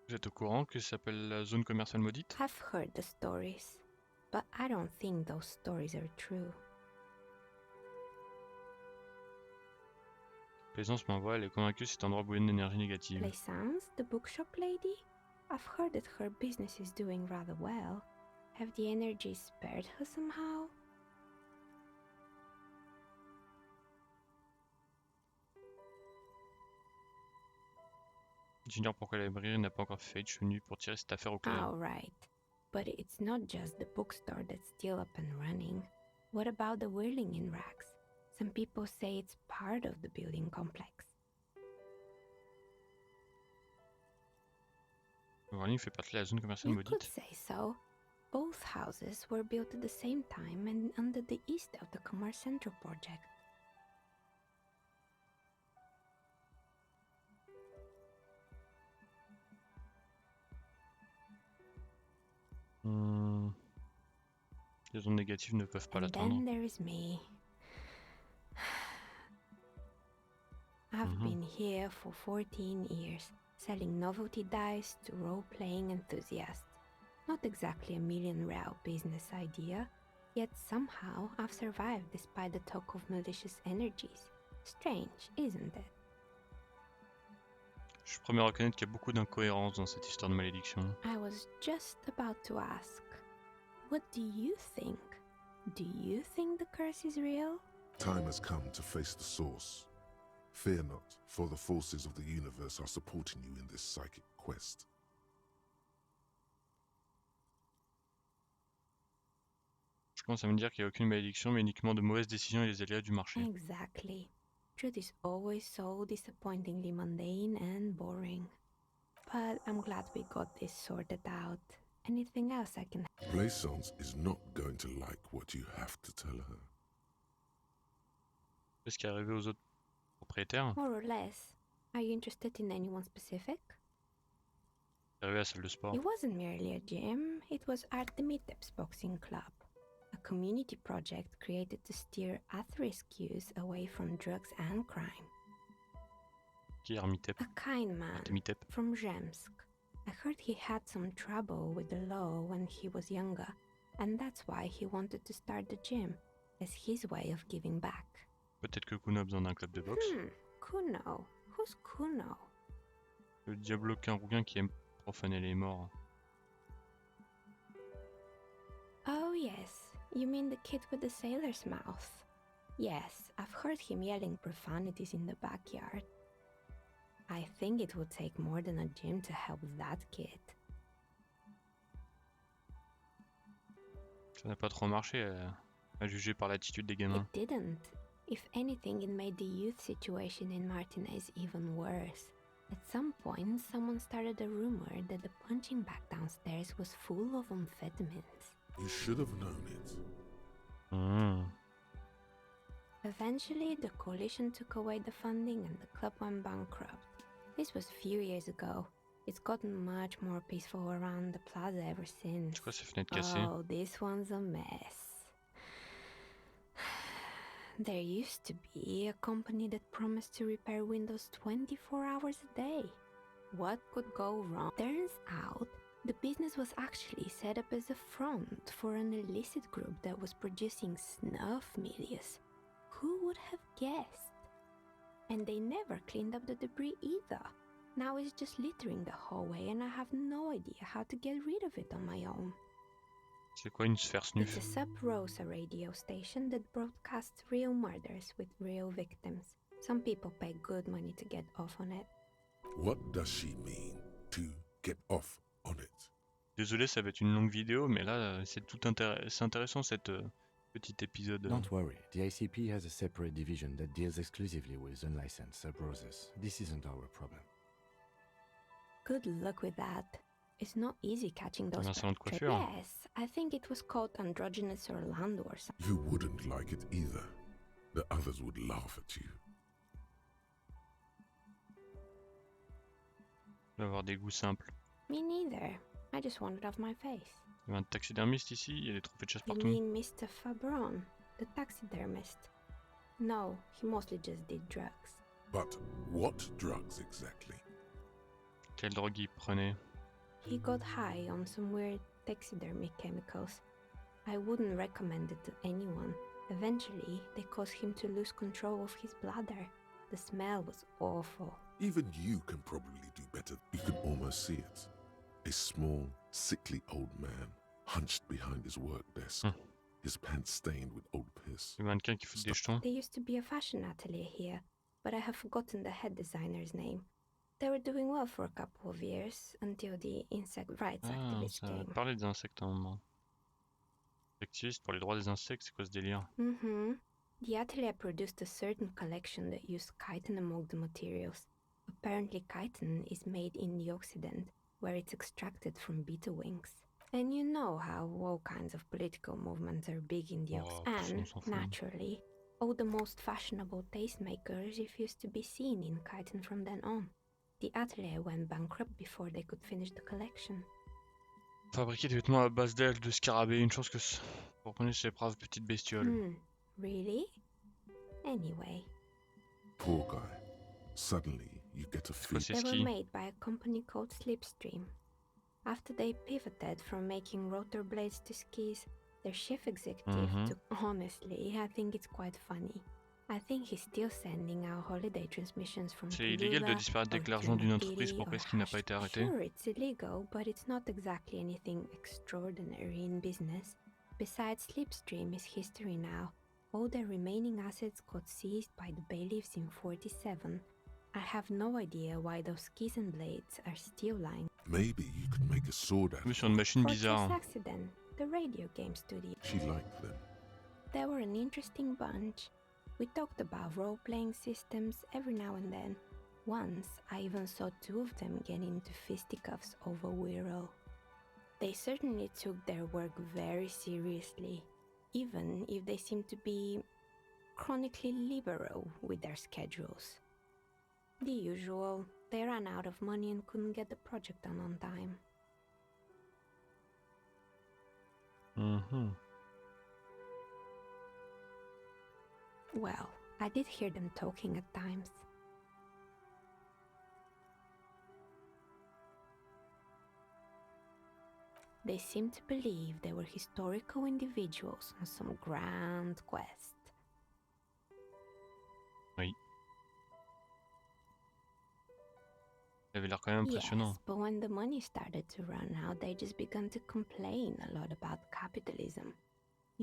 Vous êtes au courant que ça s'appelle la zone commerciale maudite? I've heard the stories, but I don't think those stories are true. Plaisance m'envoie, elle est convaincue que cet endroit bouillonne d'énergie négative. Plaisance, the bookshop lady? I've heard that her business is doing rather well. Have the energy spared her somehow? J'ignore pourquoi la librairie n'a pas encore fait faillite, je suis venu pour tirer cette affaire au clair. Oh, right. But it's not just the bookstore that's still up and running. What about the whirling in rags? Some people say it's part of the building complex. Le Whirling fait partie de la zone commerciale You could maudite. say so. Both houses were built at the same time and under the east of the Commerce Central project. Les ondes négatives ne peuvent pas And l'atteindre. then there is me. I've been here for 14 years, selling novelty dice to role-playing enthusiasts. Not exactly a million-real business idea, yet somehow I've survived despite the talk of malicious energies. Strange, isn't it? Je suis le premier à reconnaître qu'il y a beaucoup d'incohérences dans cette histoire de malédiction. I was just about to ask, what do you think? Do you think the curse is real? Time has come to face the source. Fear not, for the forces of the universe are supporting you in this psychic quest. Je commence à me dire qu'il n'y a aucune malédiction, mais uniquement de mauvaises décisions et les aléas du marché. Exactly. Truth is always so disappointingly mundane and boring. But I'm glad we got this sorted out. Anything else I can... Plaisance is not going to like what you have to tell her. Qu'est-ce qui est arrivé aux autres propriétaires? More or less. Are you interested in anyone specific? C'est arrivé à la salle de sport. It wasn't merely a gym, it was Artemiteps Boxing Club, a community project created to steer at-risk youth away from drugs and crime. Qui est Armitep? A kind man Artemitep. from Zemsk. I heard he had some trouble with the law when he was younger, and that's why he wanted to start the gym, as his way of giving back. Peut-être que Kuno a besoin d'un club de boxe. Kuno? Who's Kuno? Le diabloquin rougain qui aime profaner les morts. Oh yes, You mean the kid with the sailor's mouth? Yes, I've heard him yelling profanities in the backyard. I think it would take more than a gym to help that kid. Ça n'a pas trop marché, à juger par l'attitude des gamins. It didn't. If anything, it made the youth situation in Martinez even worse. At some point, someone started a rumor that the punching bag downstairs was full of amphetamines. You should have known it. Eventually, the coalition took away the funding and the club went bankrupt. This was a few years ago. It's gotten much more peaceful around the plaza ever since. C'est quoi ces fenêtres cassées? Oh, this one's a mess. There used to be a company that promised to repair windows 24 hours a day. What could go wrong? Turns out, the business was actually set up as a front for an illicit group that was producing snuff milias. Who would have guessed? And they never cleaned up the debris either. Now it's just littering the hallway and I have no idea how to get rid of it on my own. C'est quoi une sphère It's snuff? a sub-Rosa radio station that broadcasts real murders with real victims. Some people pay good money to get off on it. What does she mean, to get off on it? Désolé, ça va être une longue vidéo, mais là, c'est intéressant cette petit épisode. Don't worry, the ICP has a separate division that deals exclusively with unlicensed sub-roses. This isn't our problem. Good luck with that. It's not easy catching those. Un salon de coiffure. Yes, I think it was called Androgynous Orlando or something. You wouldn't like it either. The others would laugh at you. Il va avoir des goûts simples. Me neither. I just want it off my face. Il y a un taxidermiste ici, il y a des trophées de chasse You partout. mean Mr. Fabron, the taxidermist? No, he mostly just did drugs. But what drugs exactly? Quelle drogue il prenait? He got high on some weird taxidermy chemicals. I wouldn't recommend it to anyone. Eventually, they caused him to lose control of his bladder. The smell was awful. Even you can probably do better. You can almost see it. A small, sickly old man, hunched behind his work desk, his pants stained with old piss. Le mannequin qui fout des jetons. There used to be a fashion atelier here, but I have forgotten the head designer's name. They were doing well for a couple of years, until the insect rights Ah, activists ça came. parlait des insectes à un moment. Activiste pour les droits des insectes, c'est quoi ce délire? The atelier produced a certain collection that used chitin among the materials. Apparently chitin is made in the Occident, where it's extracted from beetle wings. And you know how all kinds of political movements are big in the Occident. And, naturally, all the most fashionable tastemakers refused to be seen in chitin from then on. The atelier went bankrupt before they could finish the collection. Fabriquer des vêtements à base d'ailes de scarabée, une chance que pour reconnaître ces braves petites bestioles. Really? Anyway. Poor guy. Suddenly, you get a feeling. They were made by a company called Slipstream. After they pivoted from making rotor blades to skis, their chief executive took... Honestly, I think it's quite funny. I think he's still sending out holiday transmissions from C'est illégal de disparaître dès que l'argent d'une entreprise pour ce qui n'a pas été arrêté. Sure, it's illegal, but it's not exactly anything extraordinary in business. Besides, Slipstream is history now. All their remaining assets got seized by the bailiffs in 47. I have no idea why those skis and blades are still lying. Maybe you could make a sword out of Sur une machine Fortress bizarre. Accident, the radio game studio. She liked them. They were an interesting bunch. We talked about role-playing systems every now and then. Once, I even saw two of them get into fisticuffs over Wirral. They certainly took their work very seriously, even if they seemed to be chronically liberal with their schedules. The usual, they ran out of money and couldn't get the project done on time. Well, I did hear them talking at times. They seemed to believe they were historical individuals on some grand quest. Oui. Il avait l'air quand même impressionnant. Yes, but when the money started to run out, they just began to complain a lot about capitalism.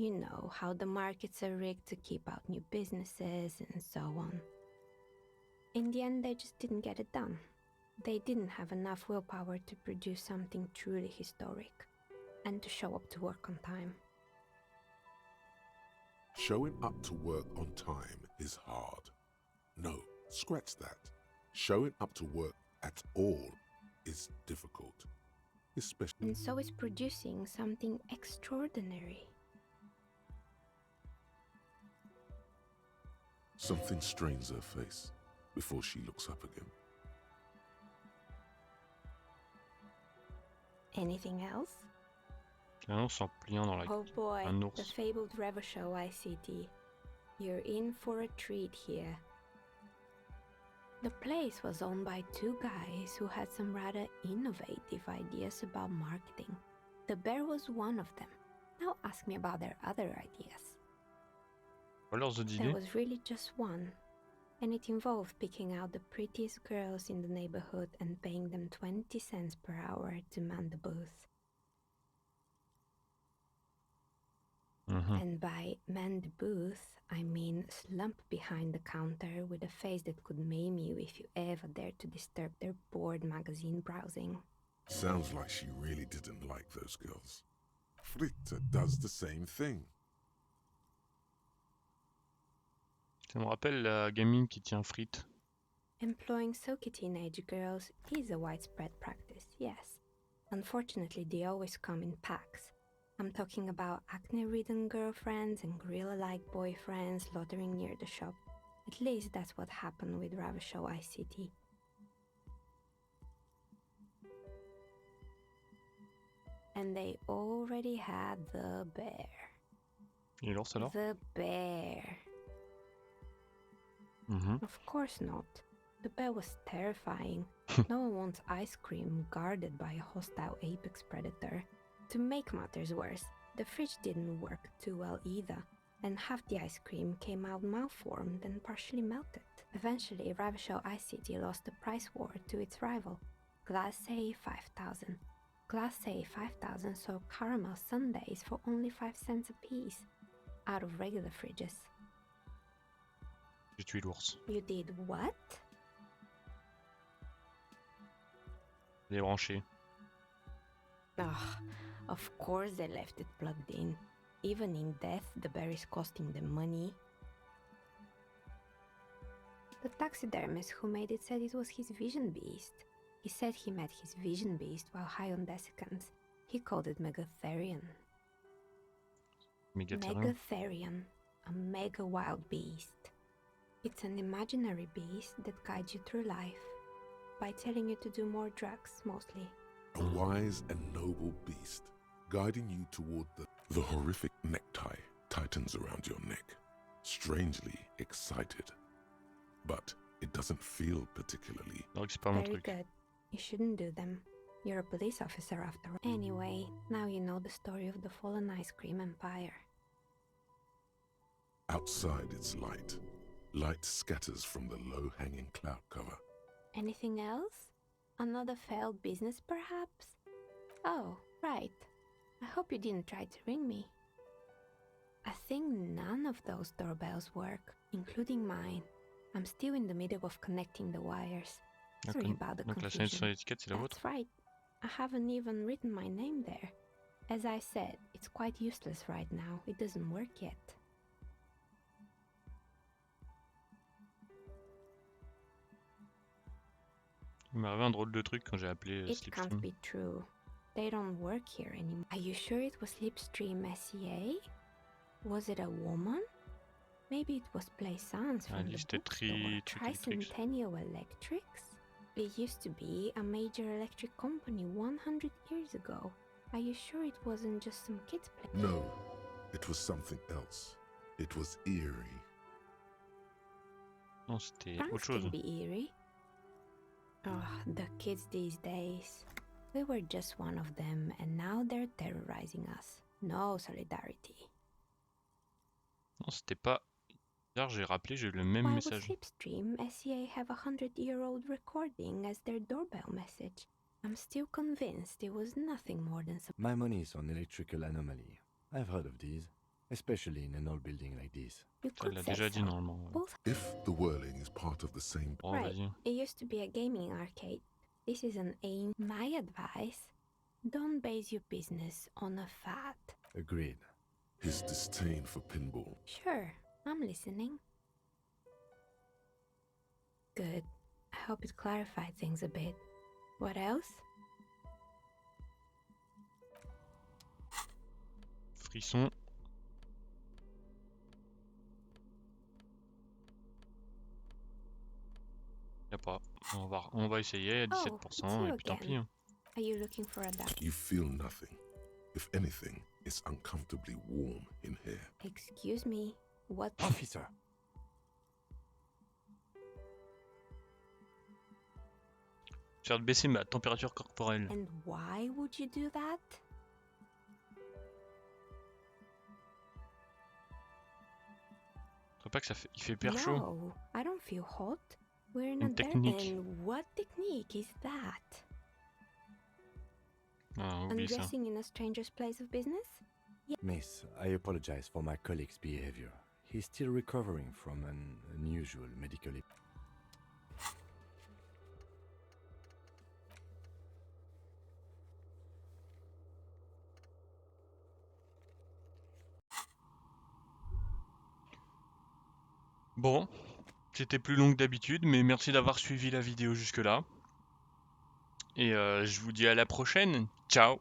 You know how the markets are rigged to keep out new businesses and so on. In the end, they just didn't get it done. They didn't have enough willpower to produce something truly historic, and to show up to work on time. Showing up to work on time is hard. No, scratch that. Showing up to work at all is difficult. Especially. And so is producing something extraordinary. Something strains her face before she looks up again. Anything else? Un ours en pliant dans la Oh boy, un the ours. fabled Revachol ICT. You're in for a treat here. The place was owned by two guys who had some rather innovative ideas about marketing. The bear was one of them. Now ask me about their other ideas. Voilà leurs autres There idées. was really just one, and it involved picking out the prettiest girls in the neighborhood and paying them 20 cents per hour to man the booth. And by man the booth, I mean slump behind the counter with a face that could maim you if you ever dared to disturb their bored magazine browsing. Sounds like she really didn't like those girls. Fritte does the same thing. Ça me rappelle la gamine qui tient frites. Employing silky teenage girls is a widespread practice, yes. Unfortunately, they always come in packs. I'm talking about acne-ridden girlfriends and gorilla-like boyfriends loitering near the shop. At least that's what happened with Ravachol ICT. And they already had the bear. Et l'ours alors? The bear. Of course not. The bear was terrifying. No one wants ice cream guarded by a hostile apex predator. To make matters worse, the fridge didn't work too well either, and half the ice cream came out malformed and partially melted. Eventually, Ravachol ICT lost the price war to its rival, Glacé 5000. Glacé 5000 sold caramel sundaes for only 5 cents a piece, out of regular fridges. J'ai tué l'ours. You did what? Débranché. Ugh, of course they left it plugged in. Even in death, the bear is costing them money. The taxidermist who made it said it was his vision beast. He said he met his vision beast while high on desiccants. He called it Megatherion. Megatherion, a mega wild beast. It's an imaginary beast that guides you through life by telling you to do more drugs, mostly. A wise and noble beast, guiding you toward the horrific necktie tightens around your neck, strangely excited. But it doesn't feel particularly. Very good. You shouldn't do them. You're a police officer after all. Anyway, now you know the story of the fallen ice cream empire. Outside it's light. Light scatters from the low-hanging cloud cover. Anything else? Another failed business, perhaps? Oh, right. I hope you didn't try to ring me. I think none of those doorbells work, including mine. I'm still in the middle of connecting the wires. Sorry about the confusion. That's right. I haven't even written my name there. As I said, it's quite useless right now. It doesn't work yet. Il m'est arrivé un drôle de truc quand j'ai appelé It Slipstream. can't be true. They don't work here anymore. Are you sure it was Slipstream SEA? Was it a woman? Maybe it was Plaisance from the bookstore. Tricentennial Electrics? It used to be a major electric company 100 years ago. Are you sure it wasn't just some kids' play? No, it was something else. It was eerie. Non, c'était France autre chose. can be eerie. Oh, the kids these days. We were just one of them, and now they're terrorizing us. No solidarity. Non, c'était pas. Hier, j'ai rappelé, j'ai eu le même Why message. would Slipstream SEA have a 100-year-old recording as their doorbell message? I'm still convinced it was nothing more than some... My money is on electrical anomaly. I've heard of these. especially in an old building like this. You Ça, il could l'a say déjà dit so. normalement. Ouais. Both If the whirling is part of the same... Oh, right. vas-y. It used to be a gaming arcade. This is an aim. My advice: don't base your business on a fad. Agreed. His disdain for pinball. Sure, I'm listening. Good. I hope it clarified things a bit. What else? Frisson. Y'a pas. On va essayer à 17% it's et you puis tant again. pis. Hein. Are you looking for a duck? You feel nothing. If anything, it's uncomfortably warm in here. Excuse me. What? Officer! Je vais de baisser ma température corporelle. And why would you do that? Je trouve pas que ça fait. Il fait hyper chaud. No, I don't feel hot. We're in Une a den. technique. And what technique is that? Ah, oublie ça. Undressing in a stranger's place of business? Miss, I apologize for my colleague's behavior. He's still recovering from an unusual medical... Bon, c'était plus long que d'habitude, mais merci d'avoir suivi la vidéo jusque-là. Et je vous dis à la prochaine. Ciao!